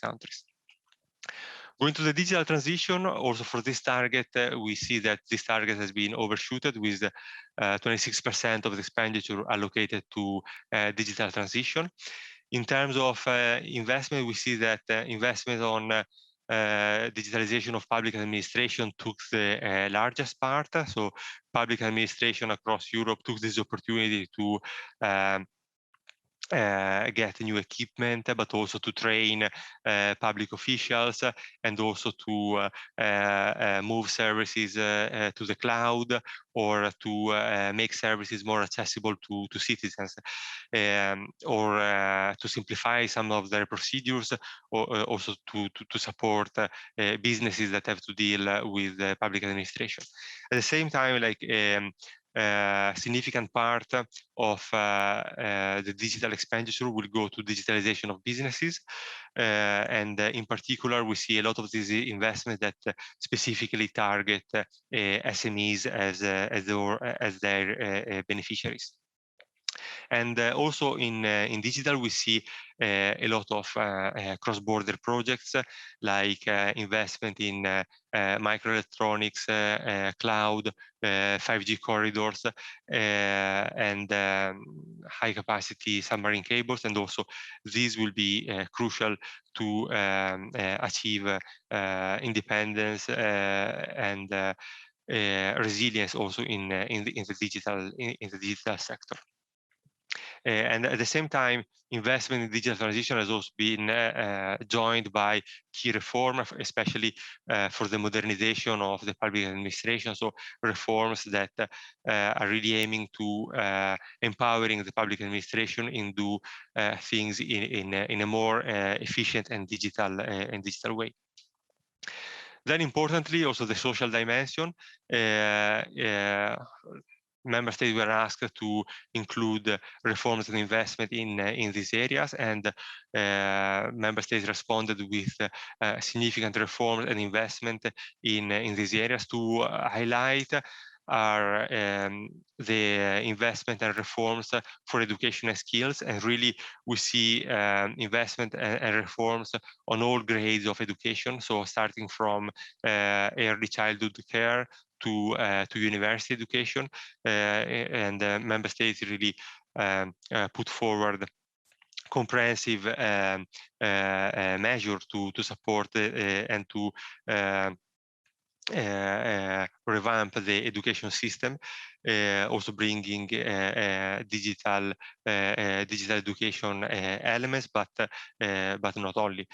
countries. Going to the digital transition, also for this target, we see that this target has been overshooted with 26% of the expenditure allocated to digital transition. In terms of investment, we see that investment on digitalization of public administration took the largest part. So public administration across Europe took this opportunity to get new equipment, but also to train public officials, and also to move services to the cloud, or to make services more accessible to citizens, or to simplify some of their procedures, or also to support businesses that have to deal with public administration. At the same time, like significant part of the digital expenditure will go to digitalization of businesses, and in particular we see a lot of these investments that specifically target SMEs as their beneficiaries. And also in digital, we see a lot of cross-border projects, like investment in microelectronics, cloud, 5G corridors, and high-capacity submarine cables. And also these will be crucial to achieve independence and resilience also in the digital sector. And at the same time, investment in digital transition has also been joined by key reform, especially for the modernization of the public administration. So reforms that are really aiming to empowering the public administration and do things in a more efficient and digital way. Then importantly, also the social dimension. Member states were asked to include reforms and investment in these areas, and member states responded with significant reforms and investment in these areas. To highlight are the investment and reforms for education and skills, and really we see investment and reforms on all grades of education, so starting from early childhood care to university education, and member states really put forward comprehensive measure to support and to revamp the education system, also bringing digital education elements, but not only.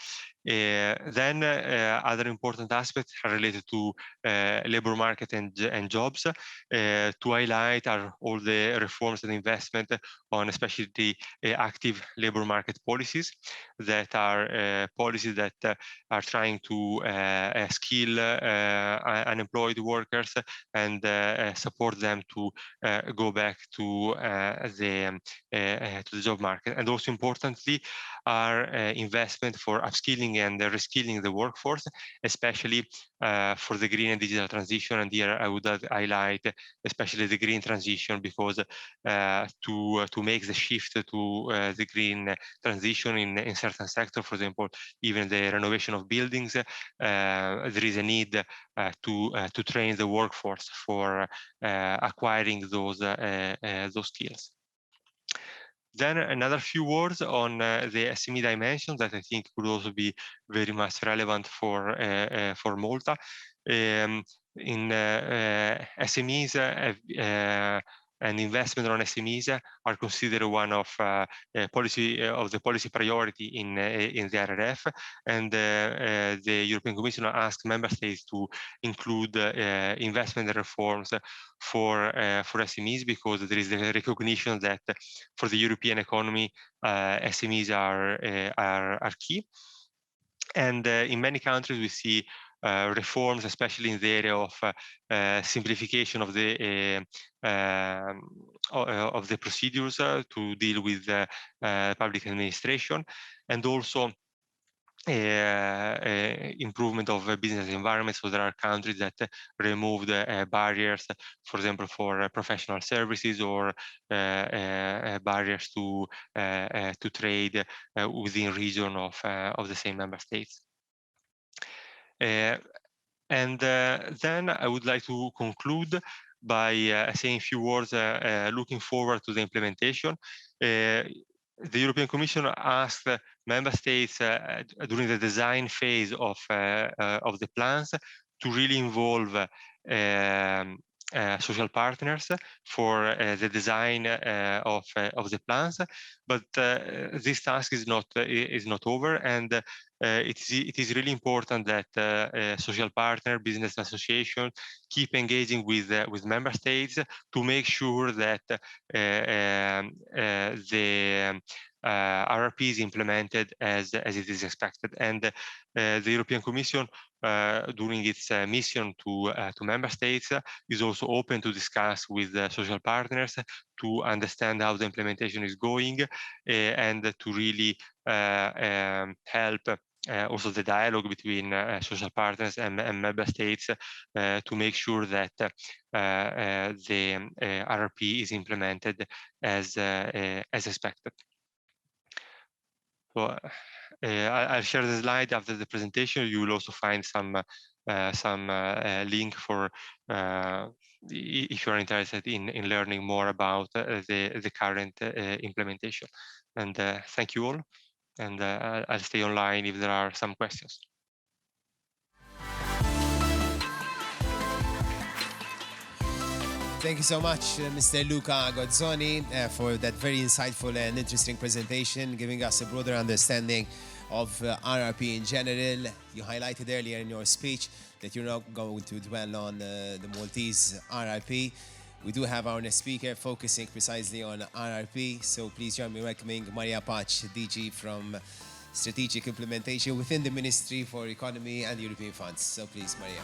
Then other important aspects are related to labor market and jobs. To highlight are all the reforms and investment on especially the active labor market policies that are policies that are trying to skill unemployed workers and support them to go back to the job market. And also importantly are investment for upskilling and reskilling the workforce, especially for the green and digital transition. And here I would highlight especially the green transition, because to make the shift to the green transition in certain sectors, for example, even the renovation of buildings, there is a need to train the workforce for acquiring those skills. Then another few words on the SME dimension that I think could also be very much relevant for Malta. In SMEs, and investment on SMEs are considered one of the policy priority in the RRF, and the European Commission asked member states to include investment reforms for SMEs, because there is the recognition that for the European economy, SMEs are key. And in many countries, we see reforms, especially in the area of simplification of the procedures to deal with public administration, and also improvement of business environments. So there are countries that removed barriers, for example, for professional services, or barriers to trade within region of the same member states. And then I would like to conclude by saying a few words looking forward to the implementation. The European Commission asked member states during the design phase of the plans to really involve social partners for the design of the plans, but this task is not over, and it is really important that social partner, business association keep engaging with member states to make sure that the RRP is implemented as it is expected. And the European Commission, during its mission to member states, is also open to discuss with social partners to understand how the implementation is going, and to really help also the dialogue between social partners and member states to make sure that the RRP is implemented as expected. So I'll share the slide after the presentation. You will also find some link for if you're interested in learning more about the current implementation. And thank you all. And I'll stay online if there are some questions.
Thank you so much, Mr. Luca Gozzoni, for that very insightful and interesting presentation, giving us a broader understanding of RRP in general. You highlighted earlier in your speech that you're not going to dwell on the Maltese RRP. We do have our next speaker focusing precisely on RRP, so please join me welcoming Maria Pach, DG from Strategic Implementation within the Ministry for Economy and European Funds. So please, Maria.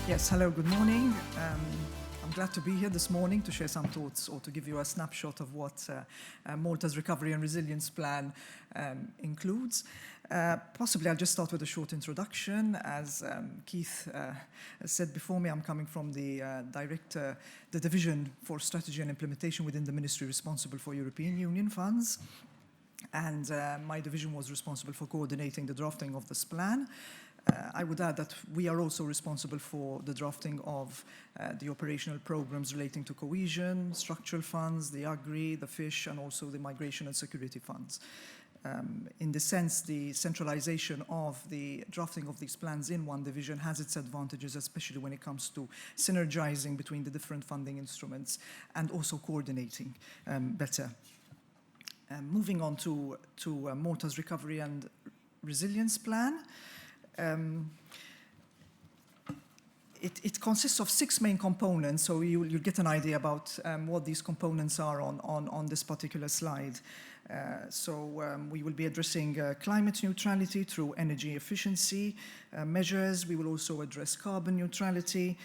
Yes, hello, good morning. I'm glad to be here this morning to share some thoughts or to give you a snapshot of what Malta's Recovery and Resilience Plan includes. Possibly I'll just start with a short introduction. As Keith said before me, I'm coming from the Division for Strategy and Implementation within the Ministry responsible for European Union funds. And my division was responsible for coordinating the drafting of this plan. I would add that we are also responsible for the drafting of the operational programs relating to cohesion, structural funds, the agri, the fish, and also the migration and security funds. In this sense, the centralization of the drafting of these plans in one division has its advantages, especially when it comes to synergizing between the different funding instruments and also coordinating better. Moving on to Malta's Recovery and Resilience Plan. It consists of 6 main components, so you'll get an idea about what these components are on this particular slide. We will be addressing climate neutrality through energy efficiency measures. We will also address carbon neutrality.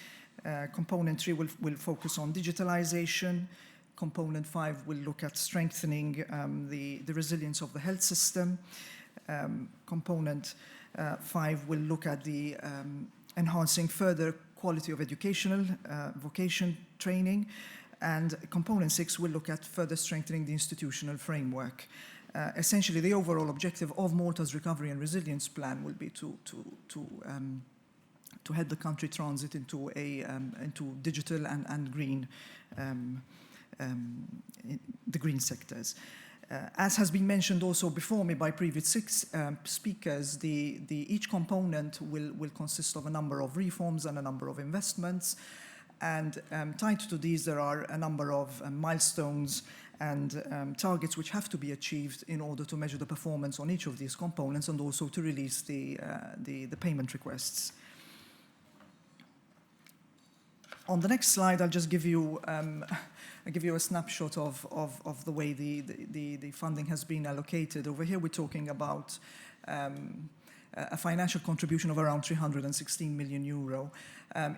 Component 3 will focus on digitalization. Component 5 will look at strengthening the resilience of the health system. Component 5 will look at the enhancing further quality of educational vocation training. And component 6 will look at further strengthening the institutional framework. Essentially, the overall objective of Malta's Recovery and Resilience Plan will be to help the country transit into digital and green, the green sectors. As has been mentioned also before me by previous 6 speakers, each component will consist of a number of reforms and a number of investments. And tied to these, there are a number of milestones and targets which have to be achieved in order to measure the performance on each of these components and also to release the payment requests. On the next slide, I'll just give you a snapshot of the way the funding has been allocated. Over here, we're talking about a financial contribution of around 316 million euro.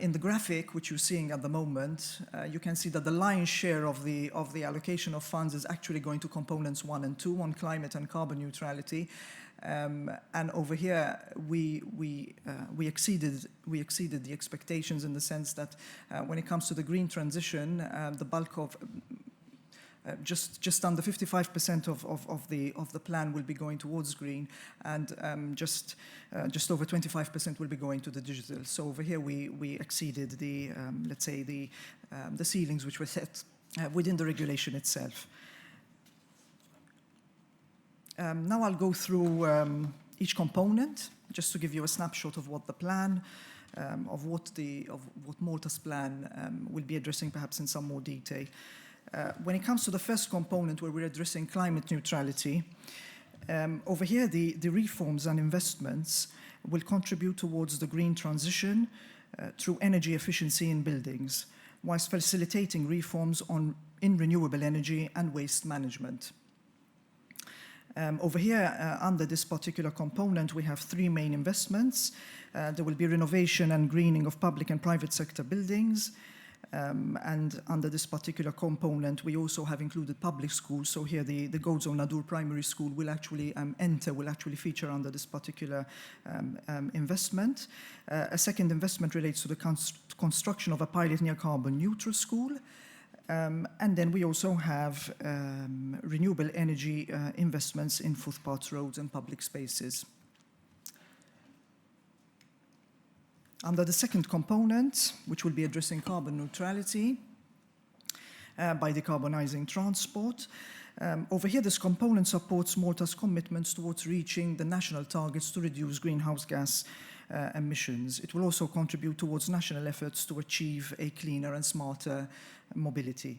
In the graphic, which you're seeing at the moment, you can see that the lion's share of the allocation of funds is actually going to components 1 and 2 on climate and carbon neutrality. And over here, we exceeded the expectations in the sense that when it comes to the green transition, the bulk of just under 55% of the plan will be going towards green, and just over 25% will be going to the digital. So over here, we exceeded the let's say the ceilings which were set within the regulation itself. Now I'll go through each component just to give you a snapshot of what the plan, of what Malta's plan will be addressing, perhaps in some more detail. When it comes to the first component, where we're addressing climate neutrality, over here the reforms and investments will contribute towards the green transition through energy efficiency in buildings, whilst facilitating reforms in renewable energy and waste management. Over here, under this particular component, we have 3 main investments. There will be renovation and greening of public and private sector buildings. And under this particular component, we also have included public schools. So here, the Gozo Nadur Primary School will actually feature under this particular investment. A second investment relates to the construction of a pilot near carbon neutral school. And then we also have renewable energy investments in footpaths, roads, and public spaces. Under the second component, which will be addressing carbon neutrality by decarbonizing transport, over here this component supports Malta's commitments towards reaching the national targets to reduce greenhouse gas emissions. It will also contribute towards national efforts to achieve a cleaner and smarter mobility.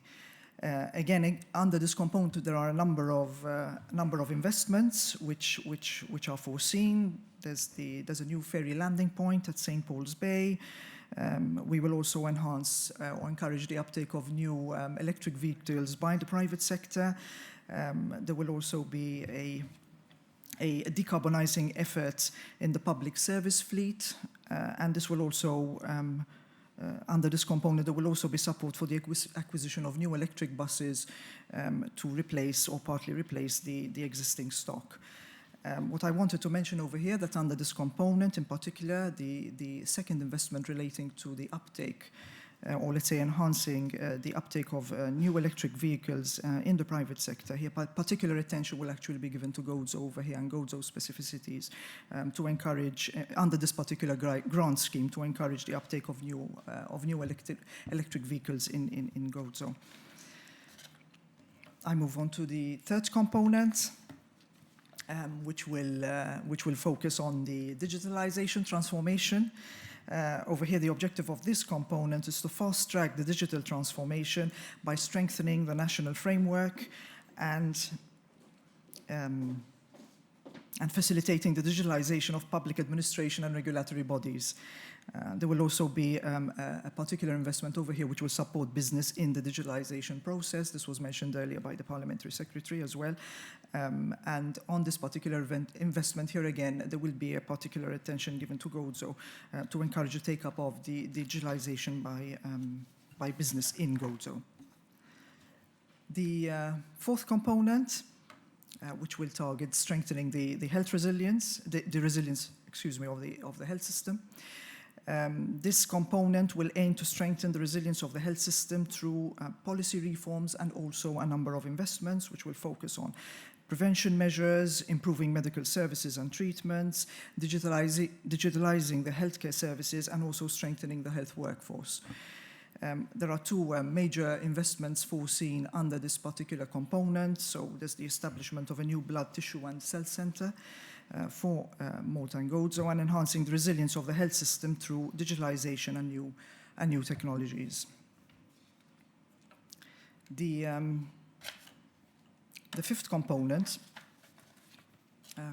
Again, under this component, there are a number of investments which are foreseen. There's a new ferry landing point at St. Paul's Bay. We will also enhance or encourage the uptake of new electric vehicles by the private sector. There will also be a decarbonizing effort in the public service fleet, and this will also Under this component, there will also be support for the acquisition of new electric buses to replace or partly replace the existing stock. What I wanted to mention over here, that under this component in particular, the second investment relating to the uptake, or let's say enhancing the uptake of new electric vehicles in the private sector. Here, particular attention will actually be given to Gozo over here and Gozo specificities to encourage, under this particular grant scheme, to encourage the uptake of new electric vehicles in Gozo. I move on to the third component, which will focus on the digitalization transformation. Over here, the objective of this component is to fast-track the digital transformation by strengthening the national framework and facilitating the digitalization of public administration and regulatory bodies. There will also be a particular investment over here which will support business in the digitalization process. This was mentioned earlier by the Parliamentary Secretary as well. And on this particular investment here again, there will be a particular attention given to Gozo to encourage the take-up of the digitalization by business in Gozo. The fourth component, which will target strengthening the health resilience, the resilience, excuse me, of the health system. This component will aim to strengthen the resilience of the health system through policy reforms and also a number of investments which will focus on prevention measures, improving medical services and treatments, digitalizing the healthcare services, and also strengthening the health workforce. There are two major investments foreseen under this particular component. So there's the establishment of a new blood tissue and cell center for Malta and Gozo, and enhancing the resilience of the health system through digitalization and new technologies. The fifth component,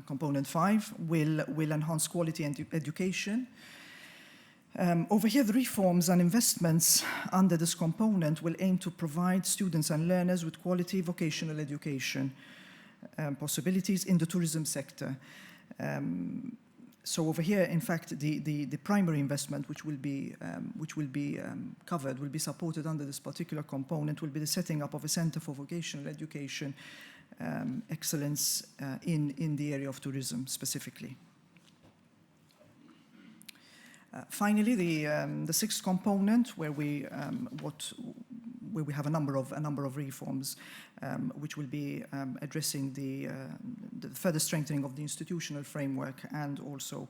component 5, will enhance quality and education. Over here, the reforms and investments under this component will aim to provide students and learners with quality vocational education possibilities in the tourism sector. So over here, in fact, the primary investment which will be covered, will be supported under this particular component, will be the setting up of a center for vocational education excellence in the area of tourism specifically. Finally, the sixth component, where we have a number of reforms, which will be addressing the further strengthening of the institutional framework and also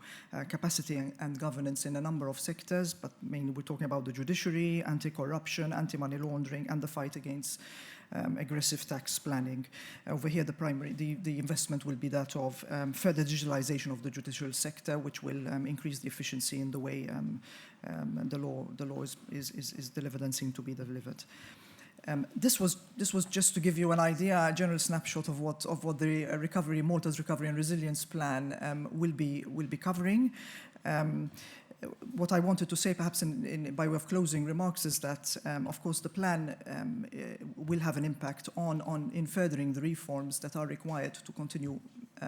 capacity and governance in a number of sectors, but mainly we're talking about the judiciary, anti-corruption, anti-money laundering, and the fight against aggressive tax planning. Over here, the investment will be that of further digitalization of the judicial sector, which will increase the efficiency in the way the law is delivered and seen to be delivered. This was just to give you an idea, a general snapshot of what the Malta's Recovery and Resilience Plan will be covering. What I wanted to say, perhaps by way of closing remarks, is that, of course, the plan will have an impact in furthering the reforms that are required to continue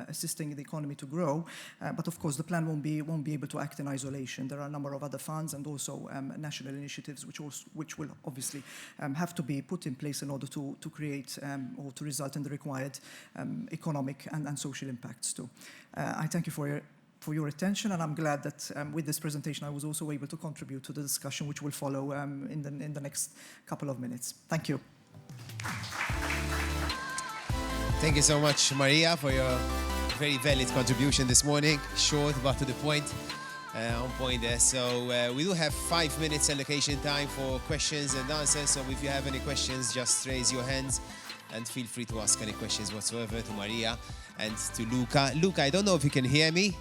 assisting the economy to grow. But of course, the plan won't be able to act in isolation. There are a number of other funds and also national initiatives which will obviously have to be put in place in order to create or to result in the required economic and social impacts too. I thank you for your attention, and I'm glad that with this presentation I was also able to contribute to the discussion which will follow in the next couple of minutes. Thank you.
Thank you so much, Maria, for your very valid contribution this morning. Short but to the point, on point there. So we do have 5 minutes allocation time for questions and answers. So if you have any questions, just raise your hands and feel free to ask any questions whatsoever to Maria and to Luca. Luca, I don't know if you can hear me.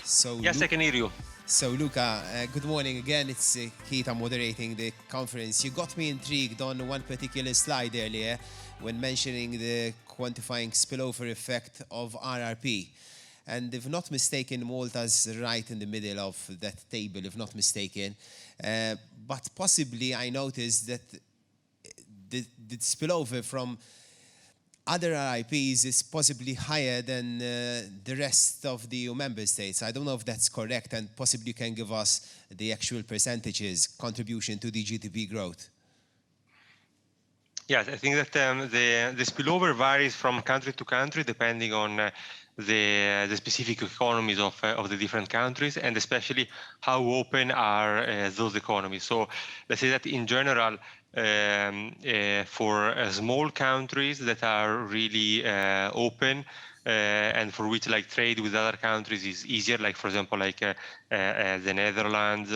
So
yes, I can hear you.
So Luca, good morning again. It's Keith, I'm moderating the conference. You got me intrigued on one particular slide earlier when mentioning the quantifying spillover effect of RRP. And if not mistaken, Malta's right in the middle of that table, if not mistaken. But possibly I noticed that the spillover from other RIPs is possibly higher than the rest of the EU member states. I don't know if that's correct, and possibly you can give us the actual percentages contribution to the GDP growth.
Yes, I think that the spillover varies from country to country depending on the specific economies of the different countries, and especially how open are those economies. So let's say that in general, for small countries that are really open, and for which like trade with other countries is easier, like for example like the Netherlands,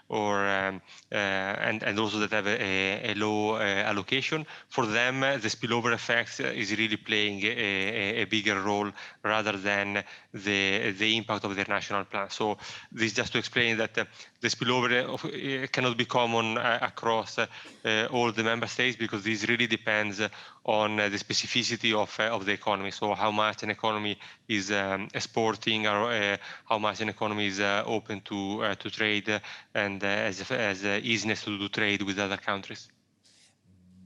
or and also that have a low allocation. For them, the spillover effect is really playing a bigger role rather than the impact of their national plan. So this just to explain that the spillover cannot be common across all the member states, because this really depends on the specificity of the economy. So how much an economy is exporting, or how much an economy is open to trade, and as easiness to do trade with other countries.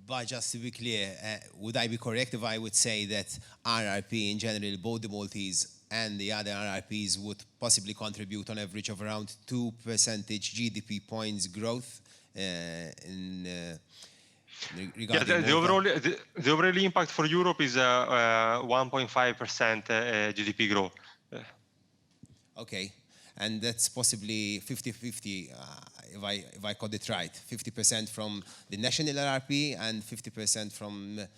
But just to be clear, would I be correct if I would say that RRP in general, both the Maltese and the other RRPs, would possibly contribute on average of around 2% GDP points growth regarding
the overall impact for Europe is 1.5% GDP growth.
Okay, and that's possibly 50-50, if I got it right. 50% from the national RRP and 50% from the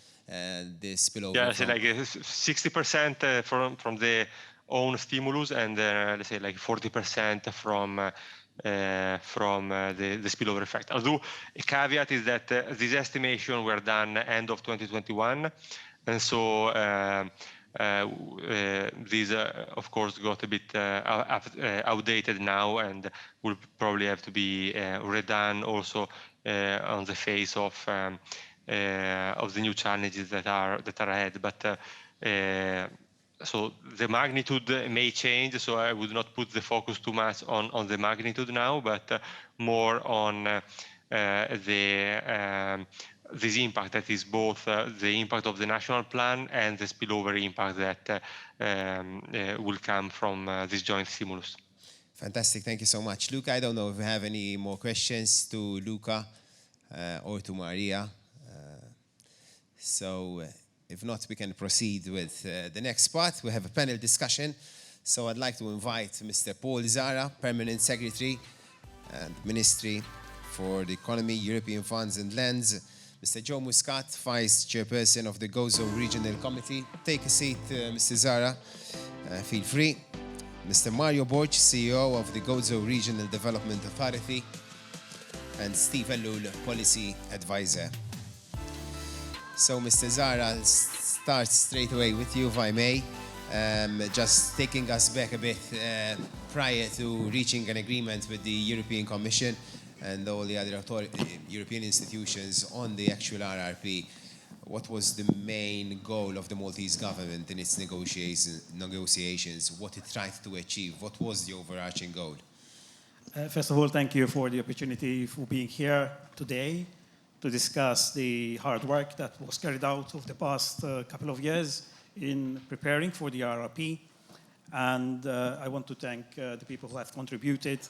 spillover.
Yeah, so like 60% from the own stimulus, and let's say like 40% from the spillover effect. Although a caveat is that these estimations were done end of 2021, and so these of course got a bit outdated now, and will probably have to be redone also on the face of the new challenges that are ahead. But so the magnitude may change, so I would not put the focus too much on the magnitude now, but more on this impact that is both the impact of the national plan and the spillover impact that will come from this joint stimulus.
Fantastic, thank you so much. Luca, I don't know if you have any more questions to Luca or to Maria. If not, we can proceed with the next part. We have a panel discussion. So I'd like to invite Mr. Paul Zara, Permanent Secretary and Ministry for the Economy, European Funds and Lands. Mr. Joe Muscat, Vice Chairperson of the Gozo Regional Committee. Take a seat, Mr. Zara. Feel free. Mr. Mario Borch, CEO of the Gozo Regional Development Authority. And Steve Ellul, Policy Advisor. So, Mr. Zara, I'll start straight away with you, if I may. Just taking us back a bit prior to reaching an agreement with the European Commission and all the other European institutions on the actual RRP. What was the main goal of the Maltese government in its negotiations? What it tried to achieve? What was the overarching goal?
First of all, thank you for the opportunity for being here today to discuss the hard work that was carried out over the past couple of years in preparing for the RRP. And I want to thank the people who have contributed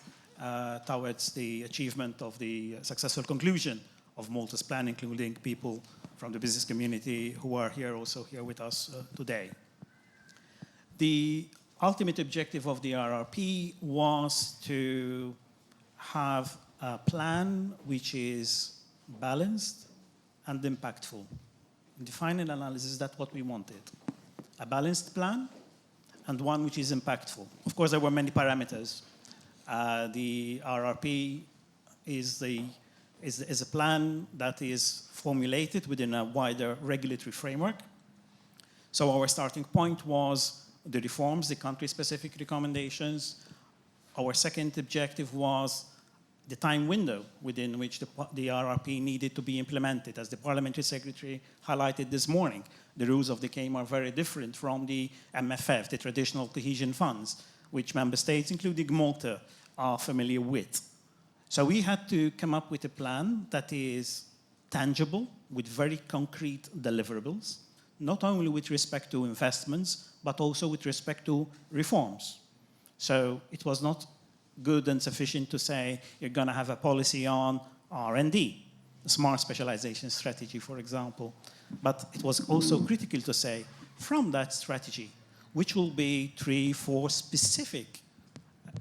towards the achievement of the successful conclusion of Malta's plan, including people from the business community who are also here with us today. The ultimate objective of the RRP was to have a plan which is balanced and impactful. In the final analysis, that's what we wanted. A balanced plan and one which is impactful. Of course, there were many parameters. The RRP is a plan that is formulated within a wider regulatory framework. So our starting point was the reforms, the country-specific recommendations. Our second objective was the time window within which the RRP needed to be implemented. As the Parliamentary Secretary highlighted this morning, the rules of the game are very different from the MFF, the traditional cohesion funds, which member states, including Malta, are familiar with. So we had to come up with a plan that is tangible, with very concrete deliverables, not only with respect to investments, but also with respect to reforms. So it was not good and sufficient to say you're going to have a policy on R&D, a smart specialization strategy, for example. But it was also critical to say, from that strategy, which will be 3, 4 specific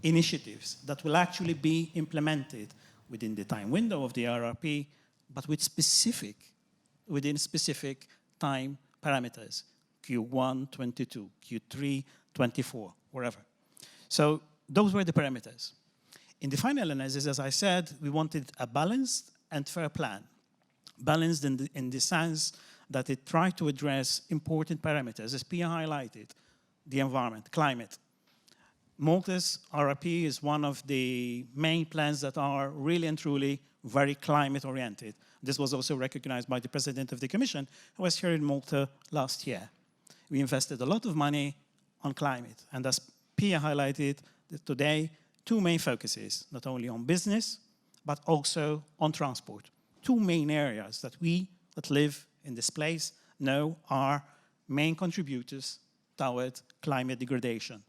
initiatives that will actually be implemented within the time window of the RRP, but within specific time parameters, Q1, 22, Q3, 24, wherever. So those were the parameters. In the final analysis, as I said, we wanted a balanced and fair plan. Balanced in the sense that it tried to address important parameters, as Pia highlighted, the environment, climate. Malta's RRP is one of the main plans that are really and truly very climate-oriented. This was also recognized by the President of the Commission, who was here in Malta last year. We invested a lot of money on climate, and as Pia highlighted today, 2 main focuses, not only on business, but also on transport. 2 main areas that we that live in this place know are main contributors toward climate degradation.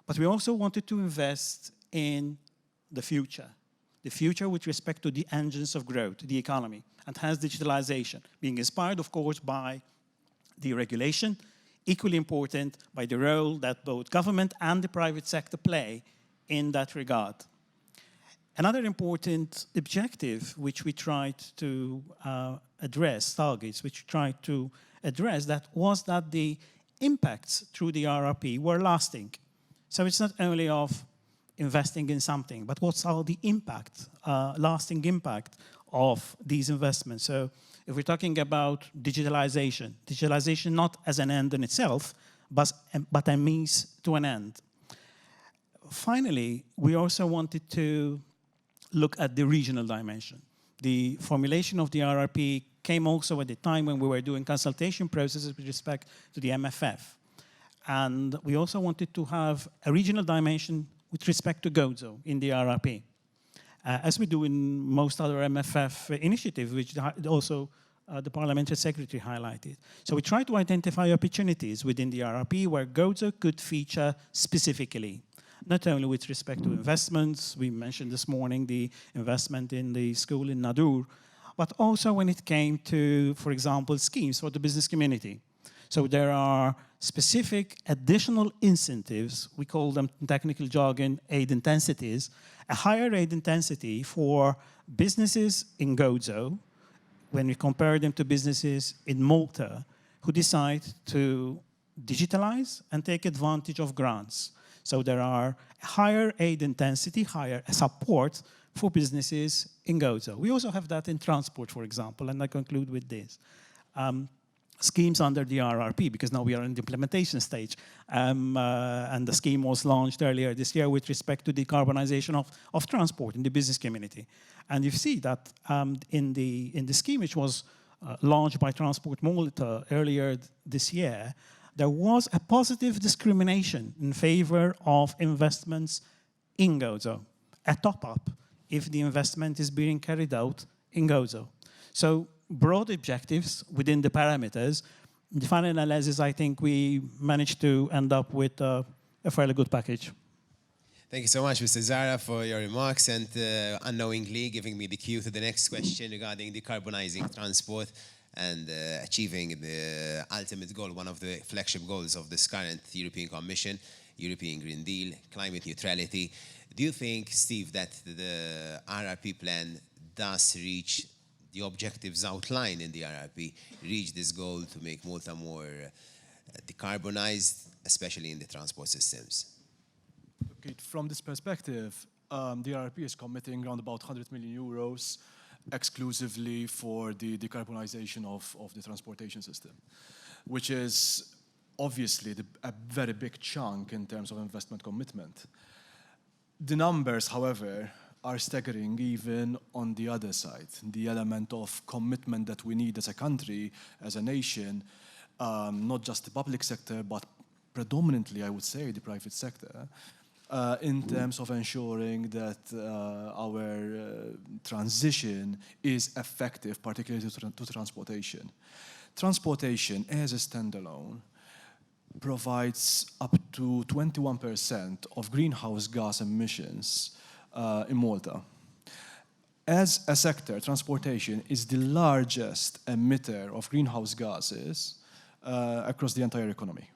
But we also wanted to invest in the future with respect to the engines of growth, the economy, and hence digitalization, being inspired, of course, by the regulation, equally important by the role that both government and the private sector play in that regard. Another important objective which we tried to address, targets which we tried to address, that was that the impacts through the RRP were lasting. So it's not only of investing in something, but what's all the impact, lasting impact of these investments. So if we're talking about digitalization not as an end in itself, but a means to an end. Finally, we also wanted to look at the regional dimension. The formulation of the RRP came also at a time when we were doing consultation processes with respect to the MFF. And we also wanted to have a regional dimension with respect to Gozo in the RRP, as we do in most other MFF initiatives, which also the Parliamentary Secretary highlighted. So we tried to identify opportunities within the RRP where Gozo could feature specifically, not only with respect to investments, we mentioned this morning the investment in the school in Nadur, but also when it came to, for example, schemes for the business community. So there are specific additional incentives, we call them in technical jargon aid intensities, a higher aid intensity for businesses in Gozo, when we compare them to businesses in Malta, who decide to digitalize and take advantage of grants. So there are higher aid intensity, higher support for businesses in Gozo. We also have that in transport, for example, and I conclude with this. Schemes under the RRP, because now we are in the implementation stage, and the scheme was launched earlier this year with respect to decarbonization of transport in the business community. And you see that in the scheme, which was launched by Transport Malta earlier this year, there was a positive discrimination in favor of investments in Gozo, a top-up if the investment is being carried out in Gozo. So broad objectives within the parameters. In the final analysis, I think we managed to end up with a fairly good package.
Thank you so much, Mr. Zara, for your remarks and unknowingly giving me the cue to the next question regarding decarbonizing transport and achieving the ultimate goal, one of the flagship goals of this current European Commission, European Green Deal, climate neutrality. Do you think, Steve, that the RRP plan does reach the objectives outlined in the RRP, reach this goal to make Malta more decarbonized, especially in the transport systems?
Okay, from this perspective, the RRP is committing around about 100 million euros exclusively for the decarbonization of the transportation system, which is obviously a very big chunk in terms of investment commitment. The numbers, however, are staggering even on the other side. The element of commitment that we need as a country, as a nation, not just the public sector, but predominantly, I would say, the private sector, in terms of ensuring that our transition is effective, particularly to transportation. transportation as a standalone provides up to 21% of greenhouse gas emissions in Malta. As a sector, transportation is the largest emitter of greenhouse gases across the entire economy.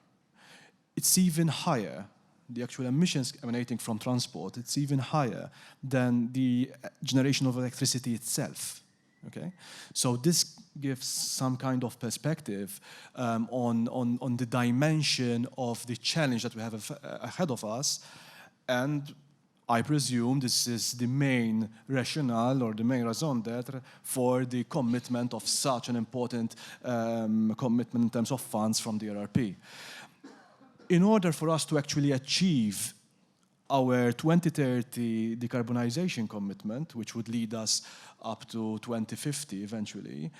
It's even higher, the actual emissions emanating from transport, it's even higher than the generation of electricity itself. Okay? So this gives some kind of perspective on the dimension of the challenge that we have ahead of us. And I presume this is the main rationale or the main raison d'etre for the commitment of such an important commitment in terms of funds from the EUROPE. In order for us to actually achieve our 2030 decarbonization commitment, which would lead us up to 2050 eventually,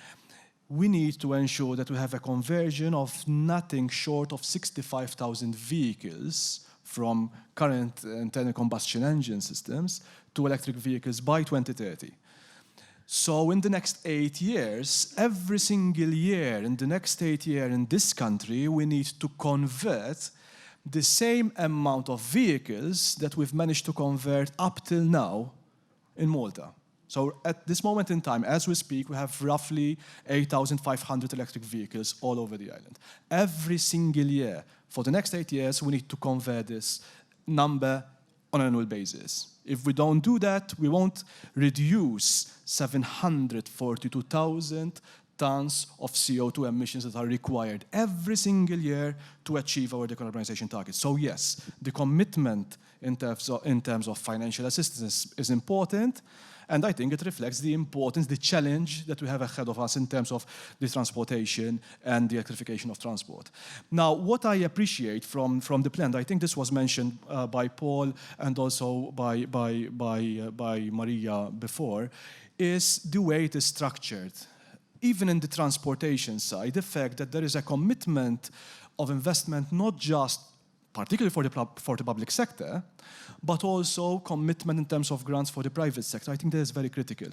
we need to ensure that we have a conversion of nothing short of 65,000 vehicles from current internal combustion engine systems to electric vehicles by 2030. So in the next 8 years, every single year in the next 8 years in this country, we need to convert the same amount of vehicles that we've managed to convert up till now in Malta. So at this moment in time, as we speak, we have roughly 8,500 electric vehicles all over the island. Every single year, for the next 8 years, we need to convert this number on an annual basis. If we don't do that, we won't reduce 742,000 tons of CO2 emissions that are required every single year to achieve our decarbonization targets. So yes, the commitment in terms of financial assistance is important, and I think it reflects the importance, the challenge that we have ahead of us in terms of the transportation and the electrification of transport. Now, what I appreciate from the plan, I think this was mentioned by Paul and also by Maria before, is the way it is structured. Even in the transportation side, the fact that there is a commitment of investment not just particularly for the public sector, but also commitment in terms of grants for the private sector. I think that is very critical.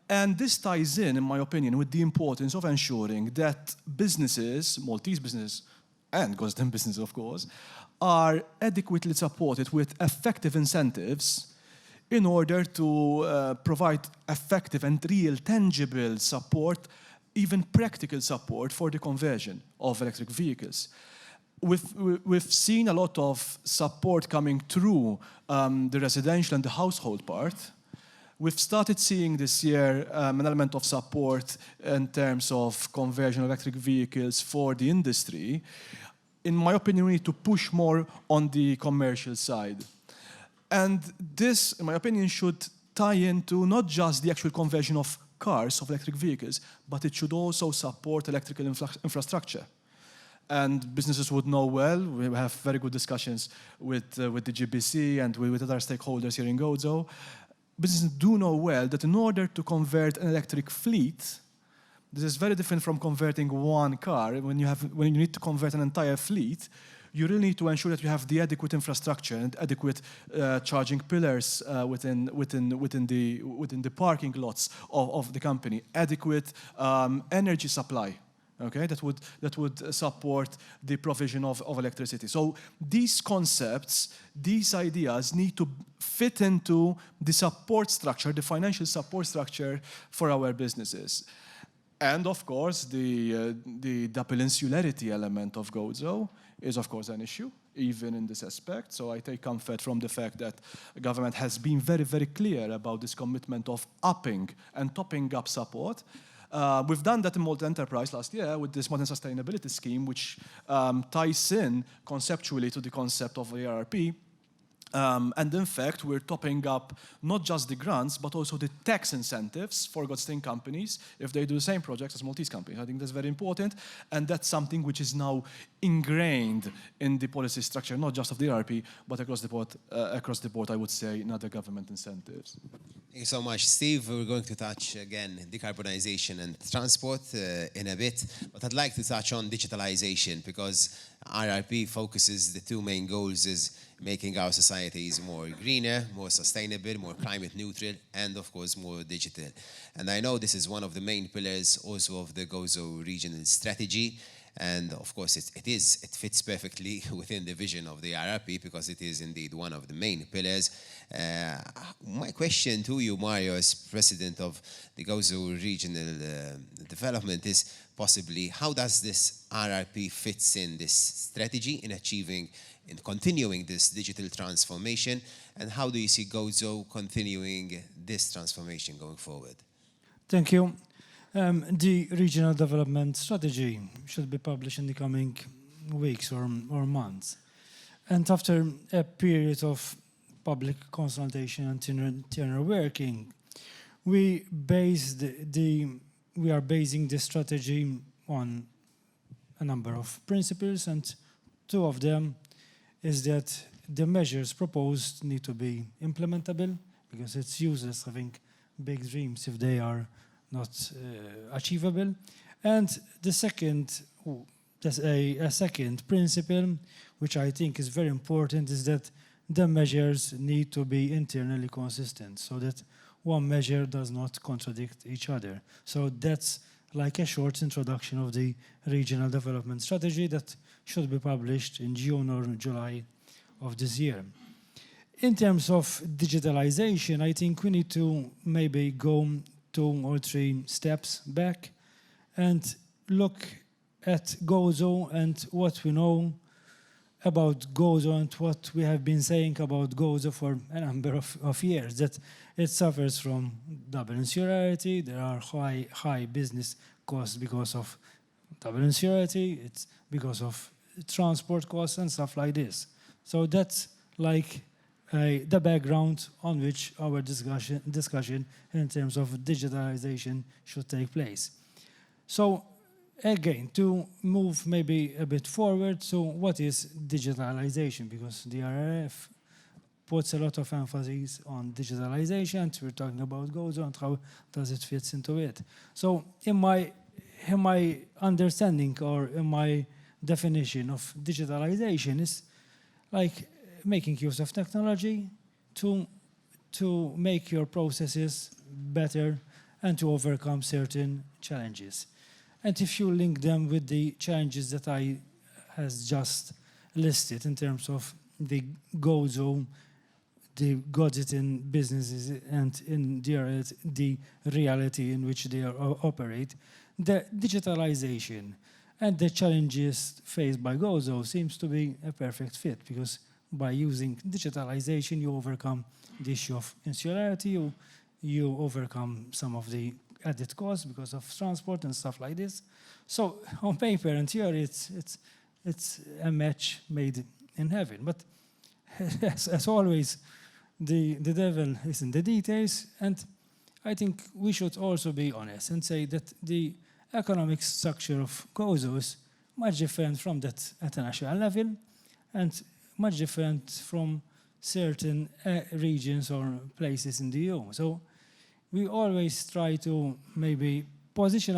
And this ties in my opinion, with the importance of ensuring that businesses, Maltese businesses, and Gosden businesses, of course, are adequately supported with effective incentives in order to provide effective and real, tangible support, even practical support for the conversion of electric vehicles. We've seen a lot of support coming through the residential and the household part. We've started seeing this year an element of support in terms of conversion of electric vehicles for the industry. In my opinion, we need to push more on the commercial side. And this, in my opinion, should tie into not just the actual conversion of cars, of electric vehicles, but it should also support electrical infrastructure. And businesses would know well, we have very good discussions with the GBC and with other stakeholders here in Gozo. Businesses do know well that in order to convert an electric fleet, this is very different from converting one car. When you need to convert an entire fleet, you really need to ensure that you have the adequate infrastructure and adequate charging pillars within the parking lots of the company, adequate energy supply. Okay, that would support the provision of electricity. So these concepts, these ideas need to fit into the support structure, the financial support structure for our businesses. And of course, the double insularity element of Gozo is of course an issue, even in this aspect. So I take comfort from the fact that the government has been very, very clear about this commitment of upping and topping up support. We've done that in Malta Enterprise last year with this modern sustainability scheme, which ties in conceptually to the concept of the ERP. And in fact, we're topping up not just the grants, but also the tax incentives for Godston companies if they do the same projects as Maltese companies. I think that's very important. And that's something which is now ingrained in the policy structure, not just of the ERP, but across the board, I would say, in other government incentives.
Thank you so much, Steve. We're going to touch again decarbonization and transport in a bit, but I'd like to touch on digitalization because IRP focuses the two main goals is making our societies more greener, more sustainable, more climate neutral, and of course more digital. And I know this is one of the main pillars also of the Gozo regional strategy. And of course, it fits perfectly within the vision of the RRP because it is indeed one of the main pillars. My question to you, Mario, as president of the Gozo Regional Development is possibly how does this RRP fits in this strategy in achieving, in continuing this digital transformation, and how do you see Gozo continuing this transformation going forward?
Thank you. The regional development strategy should be published in the coming weeks or months. And after a period of public consultation and tenor working, we are basing the strategy on a number of principles, and two of them is that the measures proposed need to be implementable, because it's useless having big dreams if they are not achievable. And the second, there's a second principle, which I think is very important, is that the measures need to be internally consistent, so that one measure does not contradict each other. So that's like a short introduction of the regional development strategy that should be published in June or July of this year. In terms of digitalization, I think we need to maybe go 2 or 3 steps back and look at Gozo and what we know about Gozo and what we have been saying about Gozo for a number of years, that it suffers from double insularity. There are high business costs because of double insularity. It's because of transport costs and stuff like this. So that's like the background on which our discussion in terms of digitalization should take place. So again, to move maybe a bit forward, so what is digitalization? Because the RRF puts a lot of emphasis on digitalization, and we're talking about Gozo and how does it fit into it. So in my understanding or in my definition of digitalization is like making use of technology to make your processes better and to overcome certain challenges. And if you link them with the challenges that I has just listed in terms of the Gozo, the Gozitan businesses, and in the reality in which they operate, the digitalization and the challenges faced by Gozo seems to be a perfect fit, because by using digitalization, you overcome the issue of insularity, you overcome some of the added costs because of transport and stuff like this. So on paper and theory, it's a match made in heaven. But as always, the devil is in the details, and I think we should also be honest and say that the economic structure of Gozo is much different from that at a national level, and much different from certain regions or places in the EU. So we always try to maybe position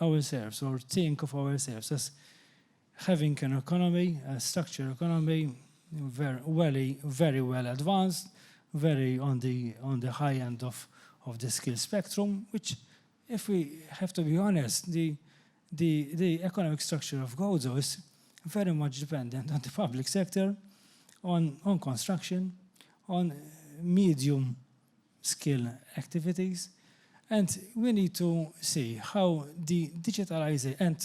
ourselves or think of ourselves as having an economy, a structured economy, very well advanced, very on the high end of the skill spectrum, which, if we have to be honest, the economic structure of Gozo is very much dependent on the public sector, on construction, on medium skill activities. And we need to see how the digitalization, and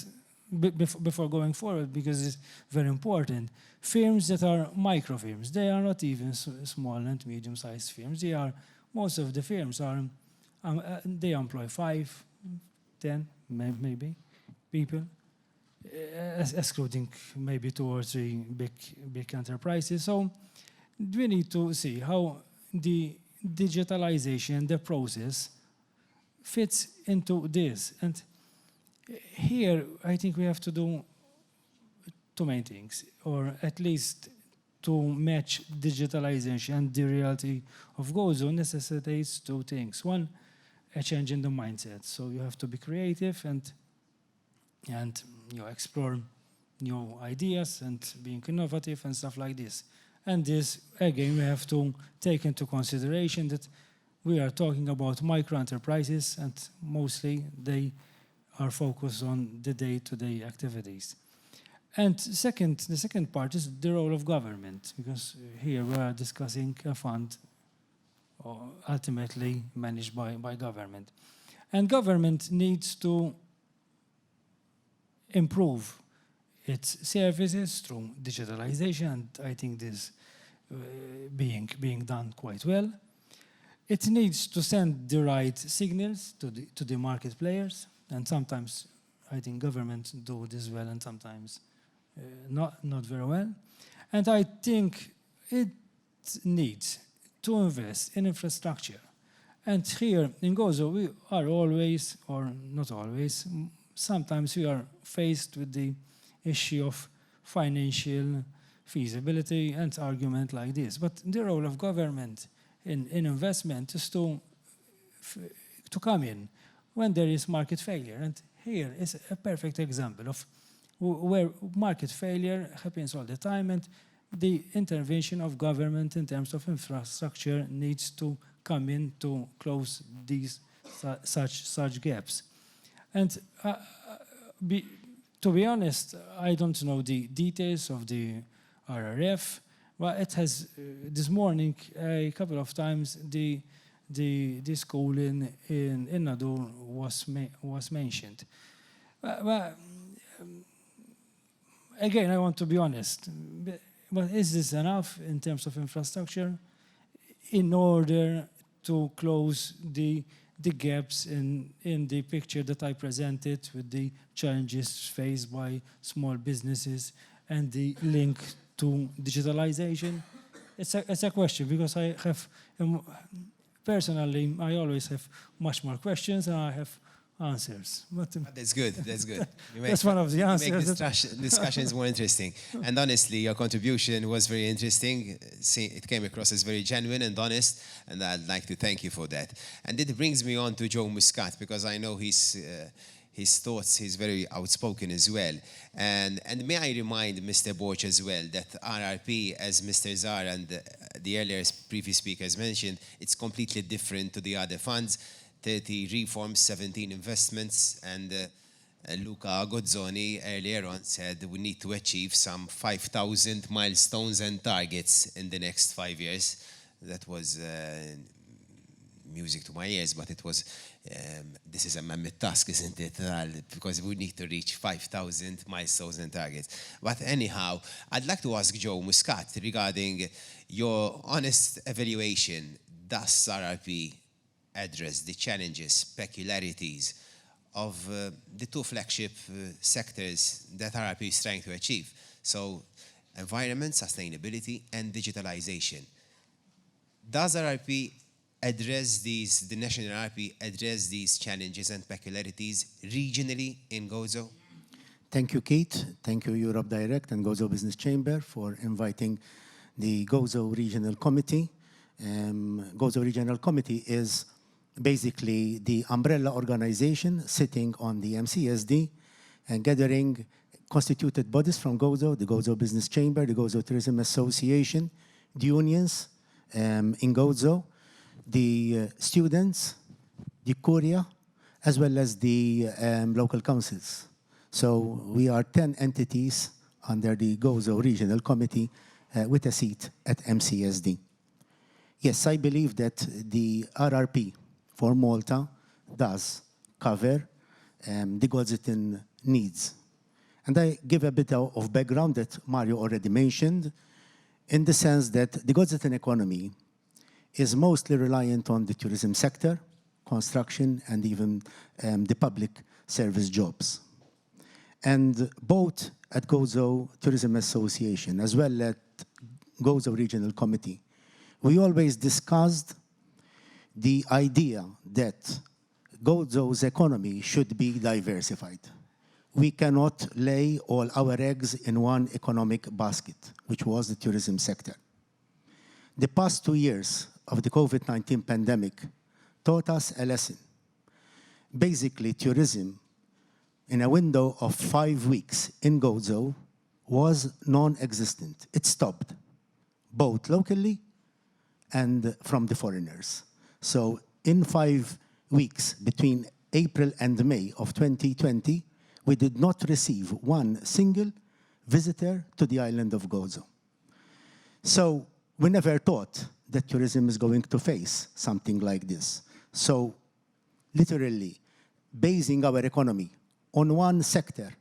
before going forward, because it's very important, firms that are micro firms, they are not even small and medium-sized firms. Most of the firms they employ 5, 10, maybe people, excluding maybe 2 or 3 big enterprises. So we need to see how the digitalization, the process, fits into this. And here, I think we have to do 2 main things, or at least to match digitalization and the reality of Gozo necessitates 2 things. One, a change in the mindset. So you have to be creative and explore new ideas and being innovative and stuff like this. And this, again, we have to take into consideration that we are talking about micro enterprises, and mostly they are focused on the day-to-day activities. And the second part is the role of government, because here we are discussing a fund ultimately managed by government. And government needs to improve its services through digitalization, and I think this being done quite well. It needs to send the right signals to the market players, and sometimes I think governments do this well, and sometimes not very well. And I think it needs to invest in infrastructure. And here in Gozo, we are always, or not always, sometimes we are faced with the issue of financial feasibility and argument like this. But the role of government in investment is to come in when there is market failure. And here is a perfect example of where market failure happens all the time, and the intervention of government in terms of infrastructure needs to come in to close these such gaps. And to be honest, I don't know the details of the RRF, but it has this morning a couple of times the school in Nadur was mentioned. Again, I want to be honest. But is this enough in terms of infrastructure in order to close the gaps in the picture that I presented with the challenges faced by small businesses and the link to digitalization? It's a question, because I have, personally, I always have much more questions than I have answers. But
that's good. That's good.
That's one of the answers.
Make discussions more interesting. And honestly, your contribution was very interesting. It came across as very genuine and honest, and I'd like to thank you for that. And it brings me on to Joe Muscat, because I know his thoughts, he's very outspoken as well. And may I remind Mr. Borch as well that RRP, as Mr. Zar and the earlier previous speakers mentioned, it's completely different to the other funds. 30 reforms, 17 investments, and Luca Gozzoni earlier on said we need to achieve some 5,000 milestones and targets in the next 5 years. That was music to my ears, but it was, this is a mammoth task, isn't it? Because we need to reach 5,000 milestones and targets. But anyhow, I'd like to ask Joe Muscat regarding your honest evaluation. Does RRP address the challenges, peculiarities of the two flagship sectors that RRP is trying to achieve? So, environment, sustainability, and digitalization. Does RRP address these, the national RRP address these challenges and peculiarities regionally in Gozo?
Thank you, Keith. Thank you, Europe Direct and Gozo Business Chamber, for inviting the Gozo Regional Committee. Gozo Regional Committee is basically the umbrella organization sitting on the MCSD and gathering constituted bodies from Gozo, the Gozo Business Chamber, the Gozo Tourism Association, the unions in Gozo, the students, the Korea, as well as the local councils. So we are 10 entities under the Gozo Regional Committee with a seat at MCSD. Yes, I believe that the RRP for Malta does cover the Gozitan needs. And I give a bit of background that Mario already mentioned, in the sense that the Gozitan economy is mostly reliant on the tourism sector, construction, and even the public service jobs. And both at Gozo Tourism Association as well as Gozo Regional Committee, we always discussed the idea that Gozo's economy should be diversified. We cannot lay all our eggs in one economic basket, which was the tourism sector. The past 2 years of the COVID-19 pandemic taught us a lesson. Basically, tourism in a window of 5 weeks in Gozo was non-existent. It stopped. both locally and from the foreigners. So in 5 weeks between April and May of 2020, we did not receive one single visitor to the island of Gozo. So we never thought that tourism is going to face something like this. So literally, basing our economy on one sector,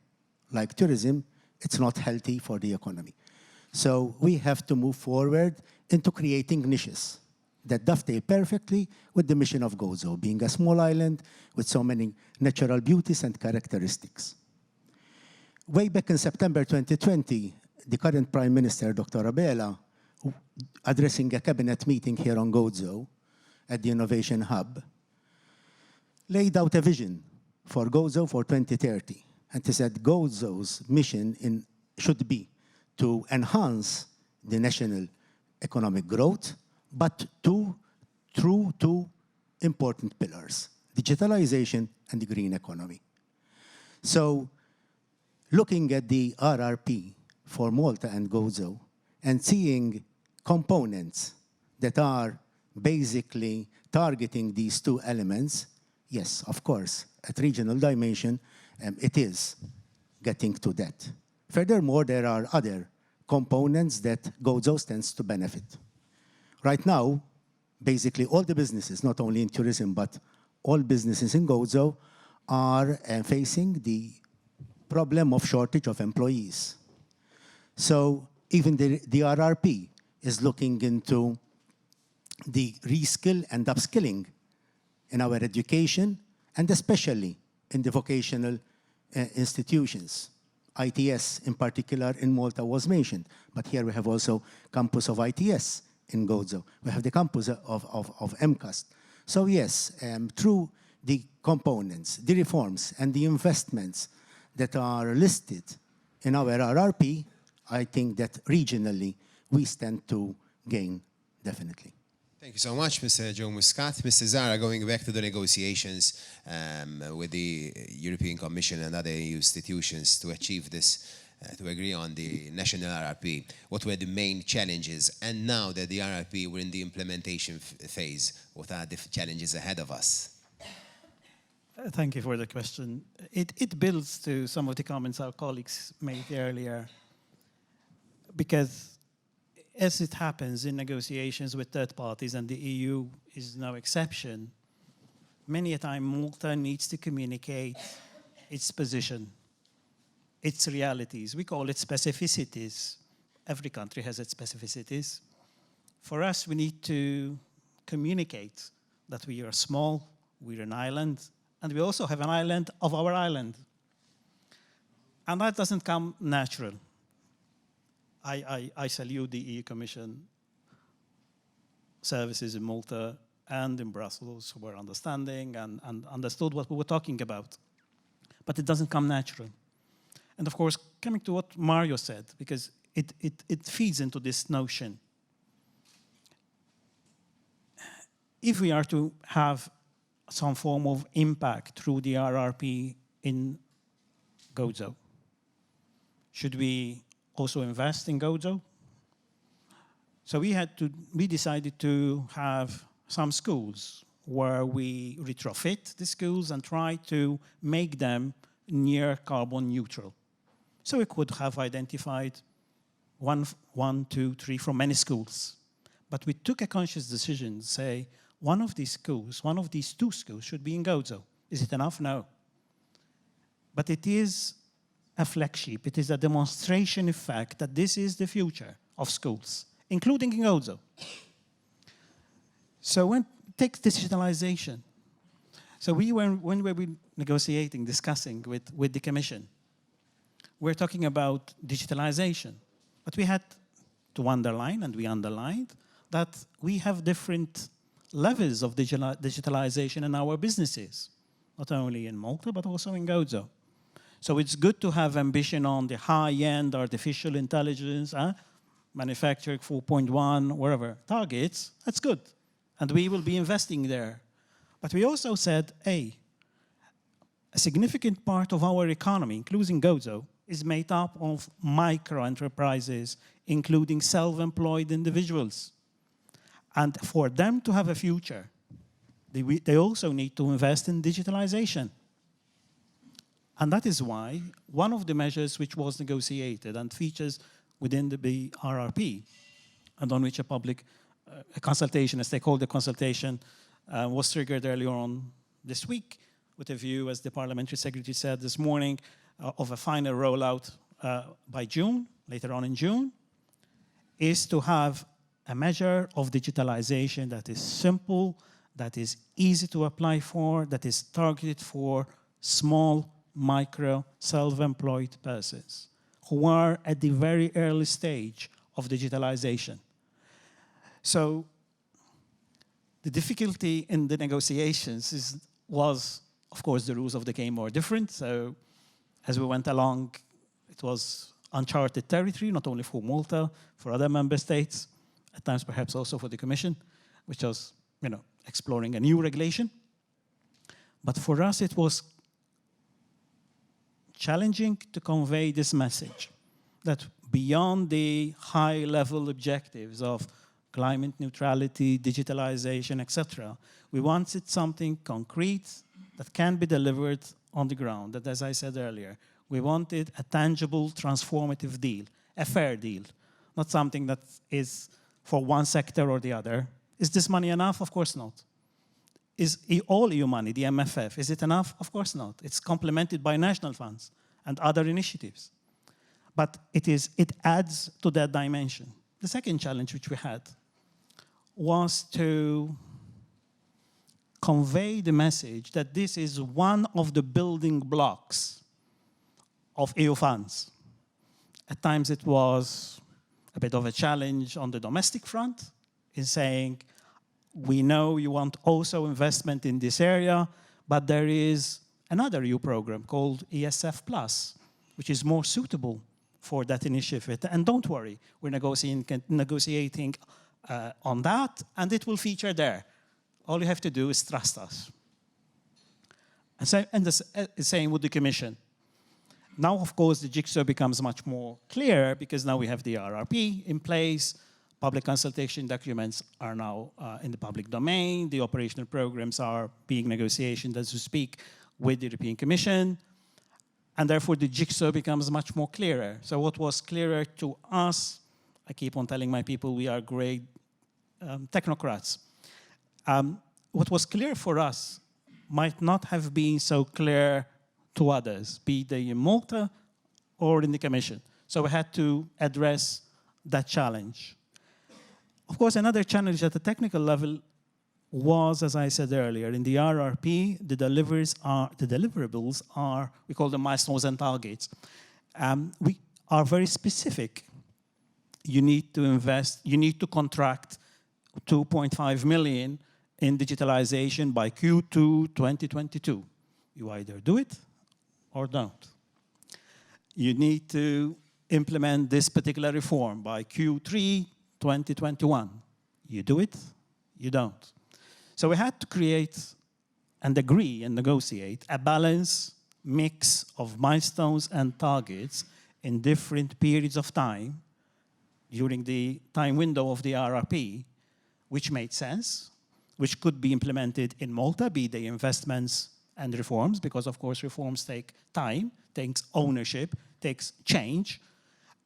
like tourism, it's not healthy for the economy. So we have to move forward into creating niches that dovetail perfectly with the mission of Gozo, being a small island with so many natural beauties and characteristics. Way back in September 2020, the current Prime Minister, Dr. Abela, addressing a cabinet meeting here on Gozo at the Innovation Hub, laid out a vision for Gozo for 2030. And he said Gozo's mission should be to enhance the national economic growth, but through two important pillars, digitalization and the green economy. So looking at the RRP for Malta and Gozo and seeing components that are basically targeting these two elements, yes, of course, at regional dimension, it is getting to that. Furthermore, there are other components that Gozo stands to benefit. Right now, basically all the businesses, not only in tourism, but all businesses in Gozo are facing the problem of shortage of employees. So even the RRP is looking into the reskill and upskilling in our education, and especially in the vocational institutions. ITS in particular in Malta was mentioned, but here we have also campus of ITS in Gozo. We have the campus of MCAST. So yes, through the components, the reforms, and the investments that are listed in our RRP, I think that regionally we stand to gain, definitely.
Thank you so much, Mr. Joe Muscat. Mr. Zara, going back to the negotiations with the European Commission and other EU institutions to achieve this, to agree on the national RRP, what were the main challenges? And now that the RRP, we're in the implementation phase, what are the challenges ahead of us?
Thank you for the question. It builds to some of the comments our colleagues made earlier, because as it happens in negotiations with third parties, and the EU is no exception, many a time Malta needs to communicate its position, its realities. We call it specificities. Every country has its specificities. For us, we need to communicate that we are small, we're an island, and we also have an island of our island. And that doesn't come natural. I salute the EU Commission services in Malta and in Brussels who were understanding and understood what we were talking about. But it doesn't come natural. And of course, coming to what Mario said, because it feeds into this notion. If we are to have some form of impact through the RRP in Gozo, should we also invest in Gozo? So we decided to have some schools where we retrofit the schools and try to make them near carbon neutral. So we could have identified one, two, three from many schools. But we took a conscious decision to say, one of these schools, one of these two schools should be in Gozo. Is it enough? No. But it is a flagship. It is a demonstration effect that this is the future of schools, including in Gozo. So take digitalization. So when we were negotiating, discussing with the Commission, we're talking about digitalization. But we had to underline, and we underlined, that we have different levels of digitalization in our businesses, not only in Malta, but also in Gozo. So it's good to have ambition on the high-end artificial intelligence, manufacturing 4.1, wherever, targets. That's good. And we will be investing there. But we also said, hey, a significant part of our economy, including Gozo, is made up of micro-enterprises, including self-employed individuals. And for them to have a future, they also need to invest in digitalization. And that is why one of the measures which was negotiated and features within the RRP, and on which a public consultation, a stakeholder consultation, was triggered earlier on this week, with a view, as the parliamentary secretary said this morning, of a final rollout by June, later on in June, is to have a measure of digitalization that is simple, that is easy to apply for, that is targeted for small, micro, self-employed persons who are at the very early stage of digitalization. So the difficulty in the negotiations was, of course, the rules of the game were different. So as we went along, it was uncharted territory, not only for Malta, for other member states, at times perhaps also for the Commission, which was, exploring a new regulation. But for us, it was challenging to convey this message that beyond the high-level objectives of climate neutrality, digitalization, etc., we wanted something concrete that can be delivered on the ground. That, as I said earlier, we wanted a tangible, transformative deal, a fair deal, not something that is for one sector or the other. Is this money enough? Of course not. Is all EU money, the MFF, is it enough? Of course not. It's complemented by national funds and other initiatives. But it adds to that dimension. The second challenge which we had was to convey the message that this is one of the building blocks of EU funds. At times it was a bit of a challenge on the domestic front in saying, we know you want also investment in this area, but there is another EU program called ESF+, which is more suitable for that initiative. And don't worry, we're negotiating on that, and it will feature there. All you have to do is trust us. And the same with the Commission. Now, of course, the jigsaw becomes much more clear because now we have the RRP in place. Public consultation documents are now in the public domain. The operational programs are being negotiated as we speak with the European Commission. And therefore, the jigsaw becomes much more clearer. So what was clearer to us, I keep on telling my people we are great technocrats. What was clear for us might not have been so clear to others, be they in Malta or in the Commission. So we had to address that challenge. Of course, another challenge at the technical level was, as I said earlier, in the RRP, the deliverables are, we call them milestones and targets. We are very specific. You need to invest, you need to contract 2.5 million in digitalization by Q2 2022. You either do it or don't. You need to implement this particular reform by Q3 2021. You do it, you don't. So we had to create and agree and negotiate a balanced mix of milestones and targets in different periods of time during the time window of the RRP, which made sense, which could be implemented in Malta, be they investments and reforms, because of course reforms take time, takes ownership, takes change,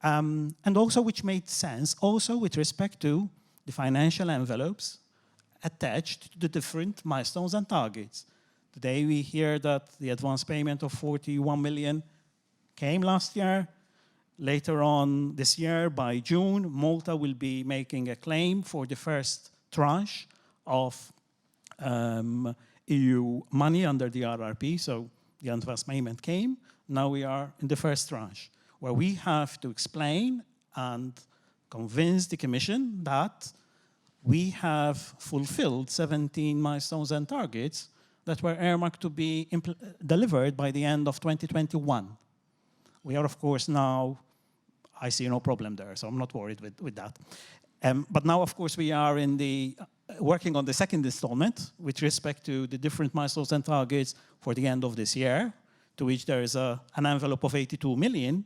and also which made sense also with respect to the financial envelopes attached to the different milestones and targets. Today we hear that the advance payment of 41 million came last year. Later on this year, by June, Malta will be making a claim for the first tranche of EU money under the RRP, so the advance payment came. Now we are in the first tranche, where we have to explain and convince the Commission that we have fulfilled 17 milestones and targets that were earmarked to be delivered by the end of 2021. We are, of course, now, I see no problem there, so I'm not worried with that. But now, of course, we are in the working on the second installment with respect to the different milestones and targets for the end of this year, to which there is an envelope of 82 million.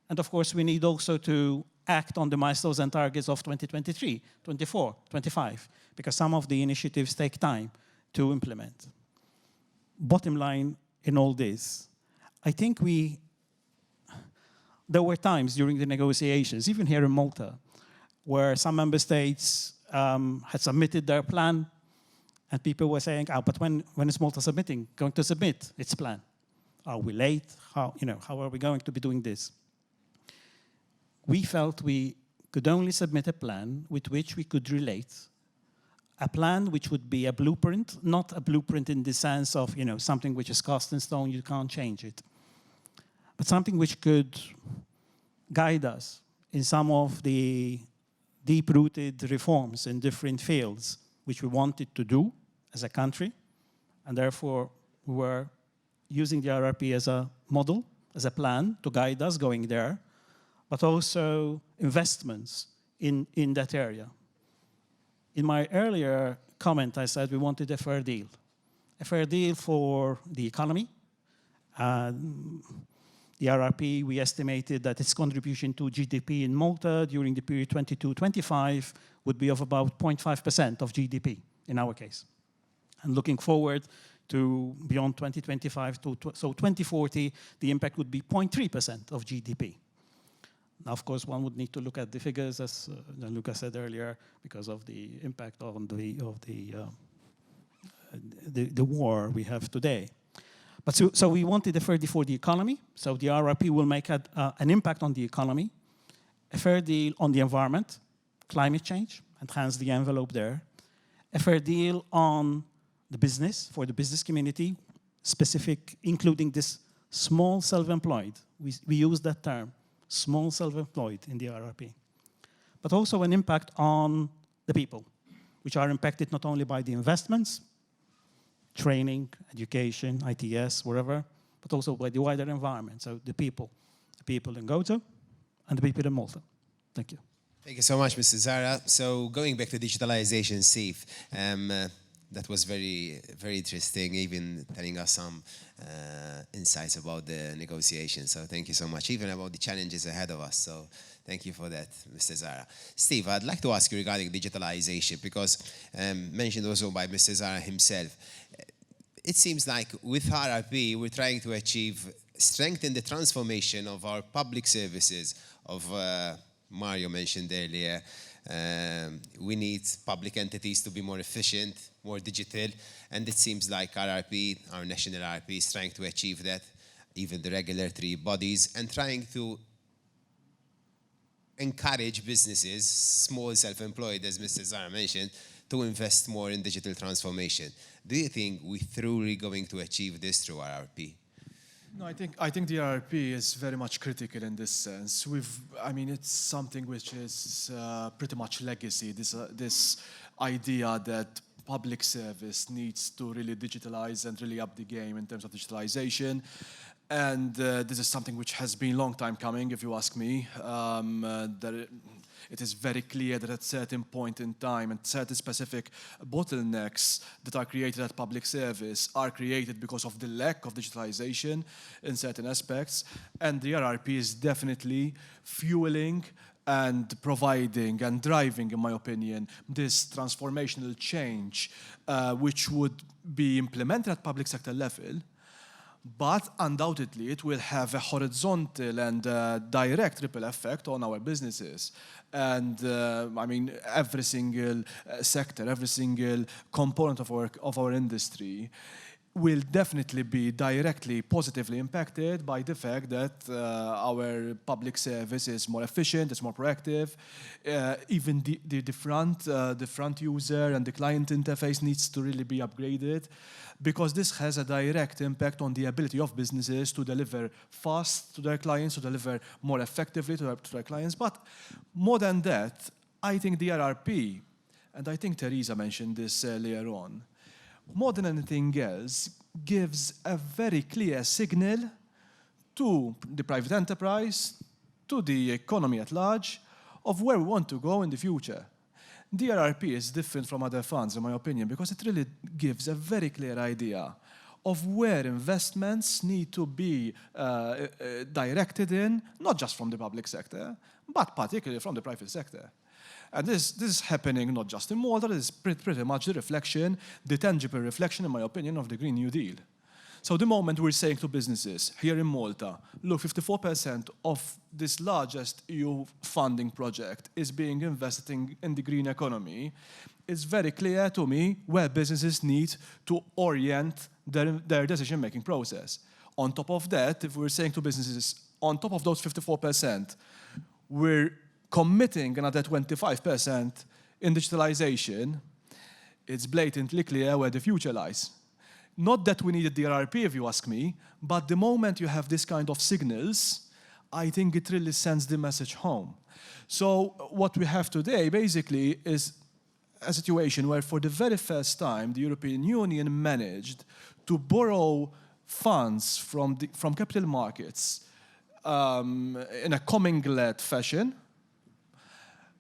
And of course, we need also to act on the milestones and targets of 2023, 24, 25, because some of the initiatives take time to implement. Bottom line in all this, I think there were times during the negotiations, even here in Malta, where some member states had submitted their plan, and people were saying, "Oh, but when is Malta going to submit its plan? Are we late? How are we going to be doing this?" We felt we could only submit a plan with which we could relate, a plan which would be a blueprint, not a blueprint in the sense of something which is cast in stone, you can't change it, but something which could guide us in some of the deep-rooted reforms in different fields which we wanted to do as a country, and therefore we were using the RRP as a model, as a plan to guide us going there, but also investments in that area. In my earlier comment, I said we wanted a fair deal for the economy. The RRP, we estimated that its contribution to GDP in Malta during the period 22-25 would be of about 0.5% of GDP in our case. And looking forward to beyond 2025 so 2040, the impact would be 0.3% of GDP. Now, of course, one would need to look at the figures, as Luca said earlier, because of the impact on the war we have today. But so we wanted a fair deal for the economy. So the RRP will make an impact on the economy, a fair deal on the environment, climate change, and hence the envelope there, a fair deal on the business, for the business community, specific, including this small self-employed. We use that term, small self-employed in the RRP. But also an impact on the people, which are impacted not only by the investments, training, education, ITS, wherever, but also by the wider environment. So the people in Gozo and the people in Malta. Thank you.
Thank you so much, Mr. Zara. So going back to digitalization, Steve, that was very, very interesting, even telling us some insights about the negotiations. So thank you so much, even about the challenges ahead of us. So thank you for that, Mr. Zara. Steve, I'd like to ask you regarding digitalization, because mentioned also by Mr. Zara himself, it seems like with RRP, we're trying to strengthen the transformation of our public services, Mario mentioned earlier. We need public entities to be more efficient, more digital, and it seems like RRP, our national RRP, is trying to achieve that, even the regulatory bodies, and trying to encourage businesses, small self-employed, as Mr. Zara mentioned, to invest more in digital transformation. Do you think we're truly going to achieve this through RRP?
No, I think the RRP is very much critical in this sense. It's something which is pretty much legacy. This idea that public service needs to really digitalize and really up the game in terms of digitalization. And this is something which has been a long time coming, if you ask me. It is very clear that at a certain point in time and certain specific bottlenecks that are created at public service are created because of the lack of digitalization in certain aspects. And the RRP is definitely fueling and providing and driving, in my opinion, this transformational change which would be implemented at public sector level. But undoubtedly, it will have a horizontal and direct ripple effect on our businesses. And every single sector, every single component of our industry will definitely be directly positively impacted by the fact that our public service is more efficient, it's more proactive. Even the front user and the client interface needs to really be upgraded, because this has a direct impact on the ability of businesses to deliver fast to their clients, to deliver more effectively to their clients. But more than that, I think the RRP, and I think Teresa mentioned this earlier on, more than anything else, gives a very clear signal to the private enterprise, to the economy at large, of where we want to go in the future. DRRP is different from other funds, in my opinion, because it really gives a very clear idea of where investments need to be directed in, not just from the public sector, but particularly from the private sector. And this is happening not just in Malta, this is pretty much the reflection, the tangible reflection, in my opinion, of the Green New Deal. So the moment we're saying to businesses here in Malta, look, 54% of this largest EU funding project is being invested in the green economy, it's very clear to me where businesses need to orient their decision-making process. On top of that, if we're saying to businesses, on top of those 54%, we're committing another 25% in digitalization, it's blatantly clear where the future lies. Not that we need a DRRP, if you ask me, but the moment you have this kind of signals, I think it really sends the message home. So what we have today, basically, is a situation where for the very first time, the European Union managed to borrow funds from capital markets in a commingled fashion,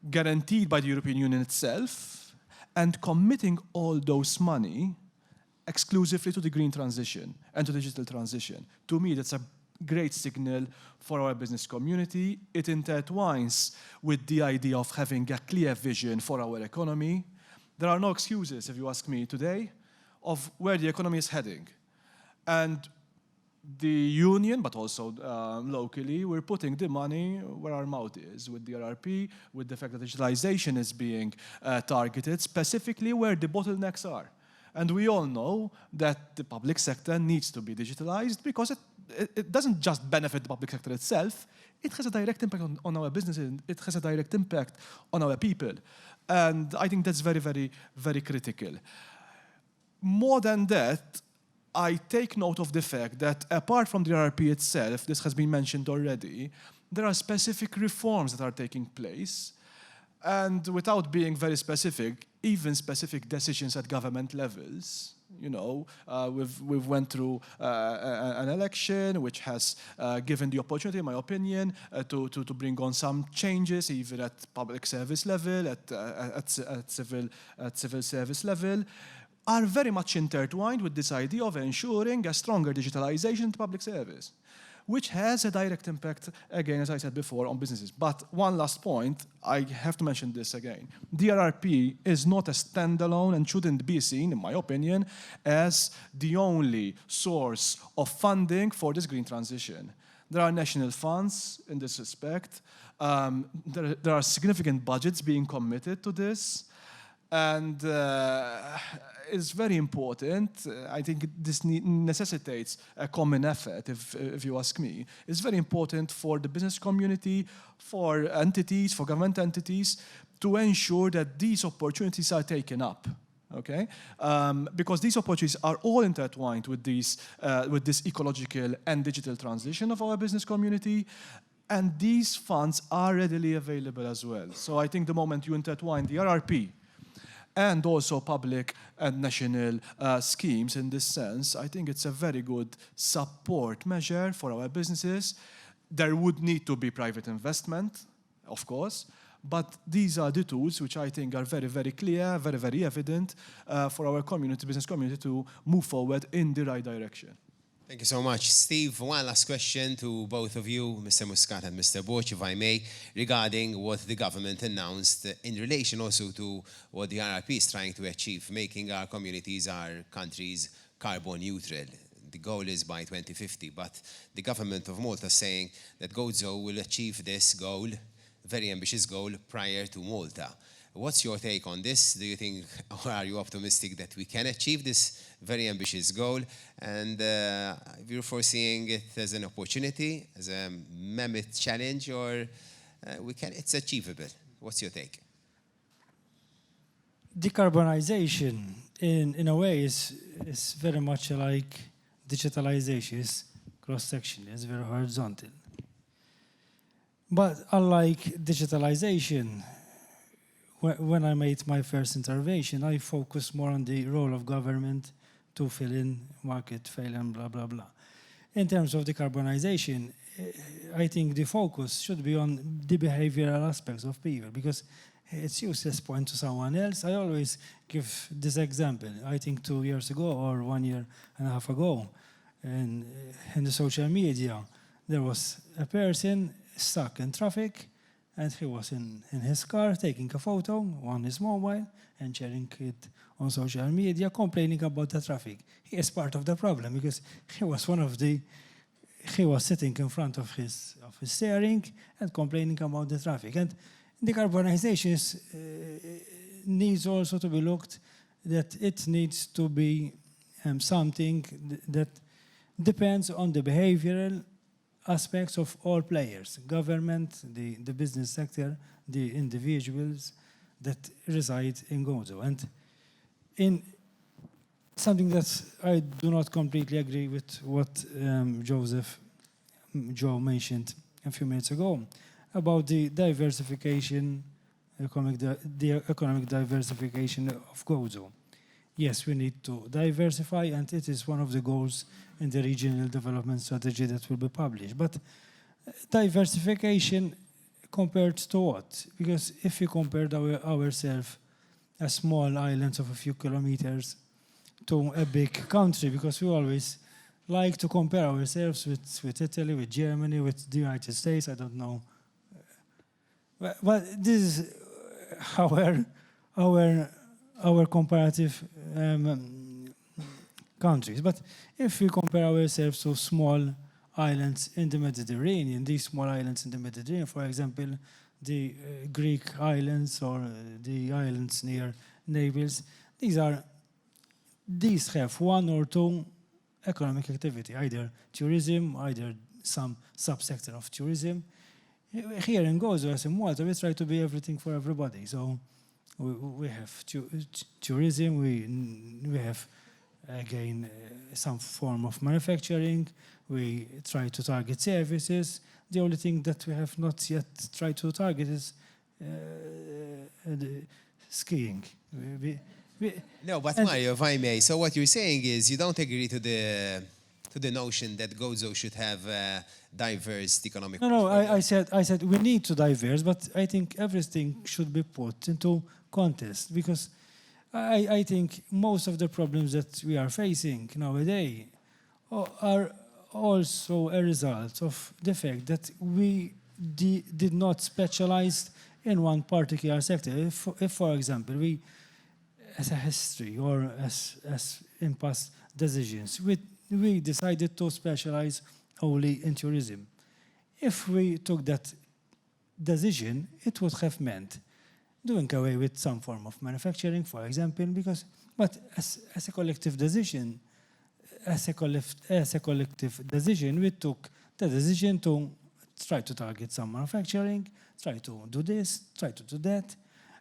guaranteed by the European Union itself, and committing all those money exclusively to the green transition and to digital transition. To me, that's a great signal for our business community. It intertwines with the idea of having a clear vision for our economy. There are no excuses, if you ask me today, of where the economy is heading. And the union, but also locally, we're putting the money where our mouth is, with the RRP, with the fact that digitalization is being targeted, specifically where the bottlenecks are. And we all know that the public sector needs to be digitalized because it doesn't just benefit the public sector itself, it has a direct impact on our businesses, it has a direct impact on our people. And I think that's very, very, very critical. More than that, I take note of the fact that apart from the RRP itself, this has been mentioned already, there are specific reforms that are taking place. And without being very specific, even specific decisions at government levels, you know, we've went through an election which has given the opportunity, in my opinion, to bring on some changes, even at public service level, at civil service level, are very much intertwined with this idea of ensuring a stronger digitalization to public service, which has a direct impact, again, as I said before, on businesses. But one last point, I have to mention this again. DRRP is not a standalone and shouldn't be seen, in my opinion, as the only source of funding for this green transition. There are national funds in this respect. There are significant budgets being committed to this. And it's very important. I think this necessitates a common effort, if you ask me. It's very important for the business community, for entities, for government entities, to ensure that these opportunities are taken up. Okay, because these opportunities are all intertwined with this ecological and digital transition of our business community. And these funds are readily available as well. So I think the moment you intertwine the RRP and also public and national schemes in this sense, I think it's a very good support measure for our businesses. There would need to be private investment, of course, but these are the tools which I think are very, very clear, very, very evident for our community, business community, to move forward in the right direction.
Thank you so much. Steve, one last question to both of you, Mr. Muscat and Mr. Borch, if I may, regarding what the government announced in relation also to what the RRP is trying to achieve, making our communities, our countries carbon neutral. The goal is by 2050, but the government of Malta is saying that Gozo will achieve this goal, very ambitious goal, prior to Malta. What's your take on this? Do you think, or are you optimistic that we can achieve this very ambitious goal? And if you're foreseeing it as an opportunity, as a mammoth challenge, or it's achievable? What's your take?
Decarbonization, in a way, is very much like digitalization. It's cross-section, it's very horizontal. But unlike digitalization, when I made my first intervention, I focused more on the role of government to fill in market fail and blah, blah, blah. In terms of decarbonization, I think the focus should be on the behavioral aspects of people, because it's useless point to someone else. I always give this example. I think 2 years ago or 1 year and a half ago, in the social media, there was a person stuck in traffic, and he was in his car taking a photo on his mobile and sharing it on social media, complaining about the traffic. He is part of the problem because he was he was sitting in front of his steering and complaining about the traffic. And decarbonization needs also to be looked that it needs to be something that depends on the behavioral aspects of all players, government, the business sector, the individuals that reside in Gozo. And in something that I do not completely agree with what Joe mentioned a few minutes ago about the diversification, the economic diversification of Gozo. Yes, we need to diversify, and it is one of the goals in the regional development strategy that will be published. But diversification compared to what? Because if we compared ourselves as small islands of a few kilometers to a big country, because we always like to compare ourselves with Italy, with Germany, with the United States, I don't know. But this is our comparative countries. But if we compare ourselves to small islands in the Mediterranean, these small islands in the Mediterranean, for example, the Greek islands or the islands near Naples, these have one or two economic activity, either tourism, either some subsector of tourism. Here in Gozo, as in Malta, we try to be everything for everybody. So we have tourism, we have, again, some form of manufacturing, we try to target services. The only thing that we have not yet tried to target is the skiing.
No, but Mario, if I may, so what you're saying is you don't agree to the notion that Gozo should have a diverse economic.
No, I said we need to diverse, but I think everything should be put into context, because I think most of the problems that we are facing nowadays are also a result of the fact that we did not specialize in one particular sector. If for example, we, as a history or as in past decisions, we decided to specialize only in tourism. If we took that decision, it would have meant doing away with some form of manufacturing, for example, but as a collective decision, we took the decision to try to target some manufacturing, try to do this, try to do that.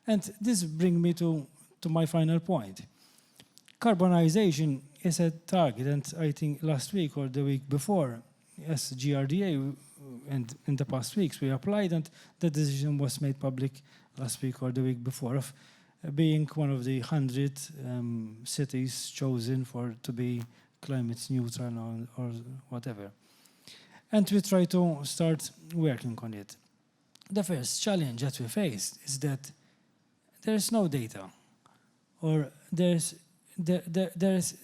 And this brings me to my final point. Carbonization is a target, and I think last week or the week before, as GRDA, and in the past weeks, we applied, and the decision was made public last week or the week before of being one of the 100 cities chosen to be climate neutral or whatever. And we try to start working on it. The first challenge that we faced is that there is no data, or there is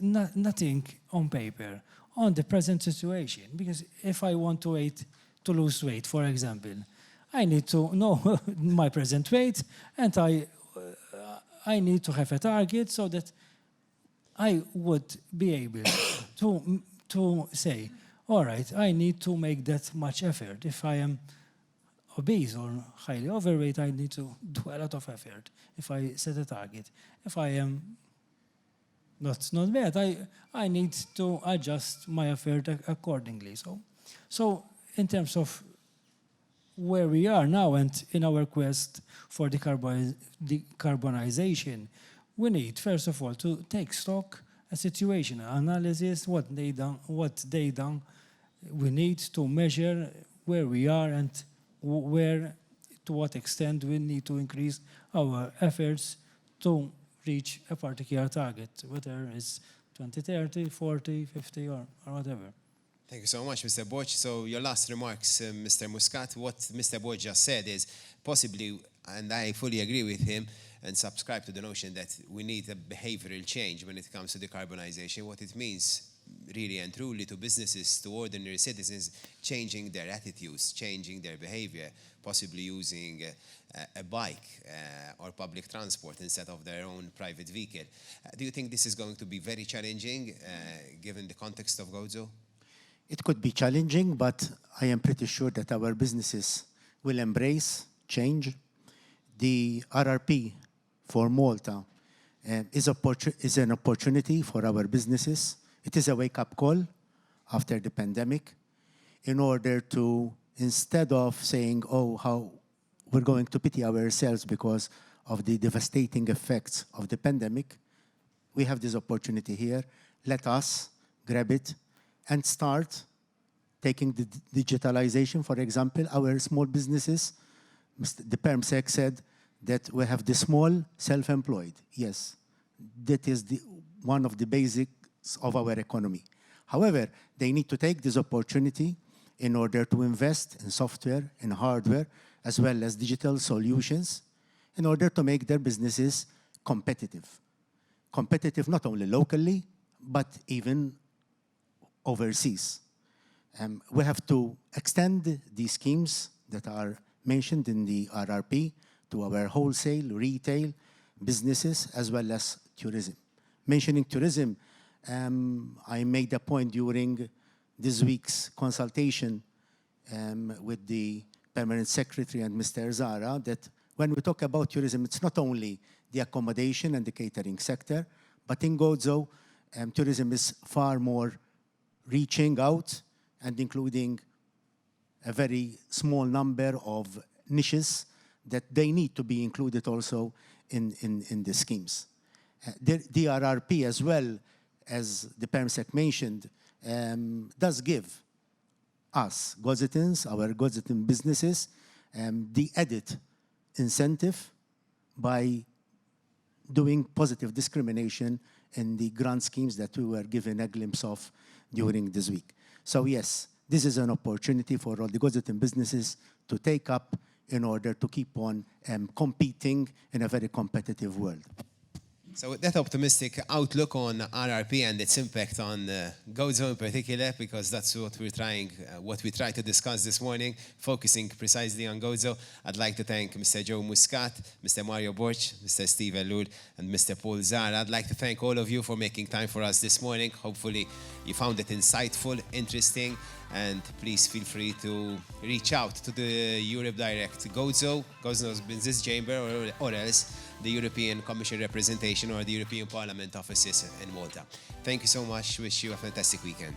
nothing on paper on the present situation. Because if I want to lose weight, for example, I need to know my present weight, and I need to have a target so that I would be able to say, all right, I need to make that much effort. If I am obese or highly overweight, I need to do a lot of effort if I set a target. If I am not bad, I need to adjust my effort accordingly. So in terms of where we are now and in our quest for decarbonization, we need, first of all, to take stock, a situation analysis, what they done we need to measure where we are and to what extent we need to increase our efforts to reach a particular target, whether it's 2030, 40, 50, or whatever.
Thank you so much, Mr. Borch. So your last remarks, Mr. Muscat, what Mr. Borch just said is possibly and I fully agree with him and subscribe to the notion that we need a behavioral change when it comes to decarbonization. What it means really and truly to businesses, to ordinary citizens, changing their attitudes, changing their behavior, possibly using a bike or public transport instead of their own private vehicle. Do you think this is going to be very challenging given the context of Gozo?
It could be challenging, but I am pretty sure that our businesses will embrace change. The RRP for Malta is an opportunity for our businesses. It is a wake-up call after the pandemic in order to, instead of saying, oh, how we're going to pity ourselves because of the devastating effects of the pandemic, we have this opportunity here. Let us grab it and start taking the digitalization, for example, our small businesses. The PERMSEC said that we have the small self-employed. Yes, that is one of the basics of our economy. However, they need to take this opportunity in order to invest in software, in hardware, as well as digital solutions in order to make their businesses competitive. Competitive not only locally, but even overseas. We have to extend these schemes that are mentioned in the RRP to our wholesale, retail, businesses, as well as tourism. Mentioning tourism, I made a point during this week's consultation with the Permanent Secretary and Mr. Zara that when we talk about tourism, it's not only the accommodation and the catering sector, but in Gozo, tourism is far more reaching out and including a very small number of niches that they need to be included also in the schemes. The RRP, as well as the PERMSEC mentioned, does give us, Gozitans, our Gozitan businesses, the added incentive by doing positive discrimination in the grant schemes that we were given a glimpse of during this week. So yes, this is an opportunity for all the Gozitan businesses to take up in order to keep on competing in a very competitive world.
So with that optimistic outlook on RRP and its impact on Gozo in particular, because that's what we try to discuss this morning, focusing precisely on Gozo, I'd like to thank Mr. Joe Muscat, Mr. Mario Borch, Mr. Steve Elul, and Mr. Paul Zara. I'd like to thank all of you for making time for us this morning. Hopefully you found it insightful, interesting, and please feel free to reach out to the Europe Direct Gozo's Business Chamber, or else the European Commission representation or the European Parliament offices in Malta. Thank you so much. Wish you a fantastic weekend.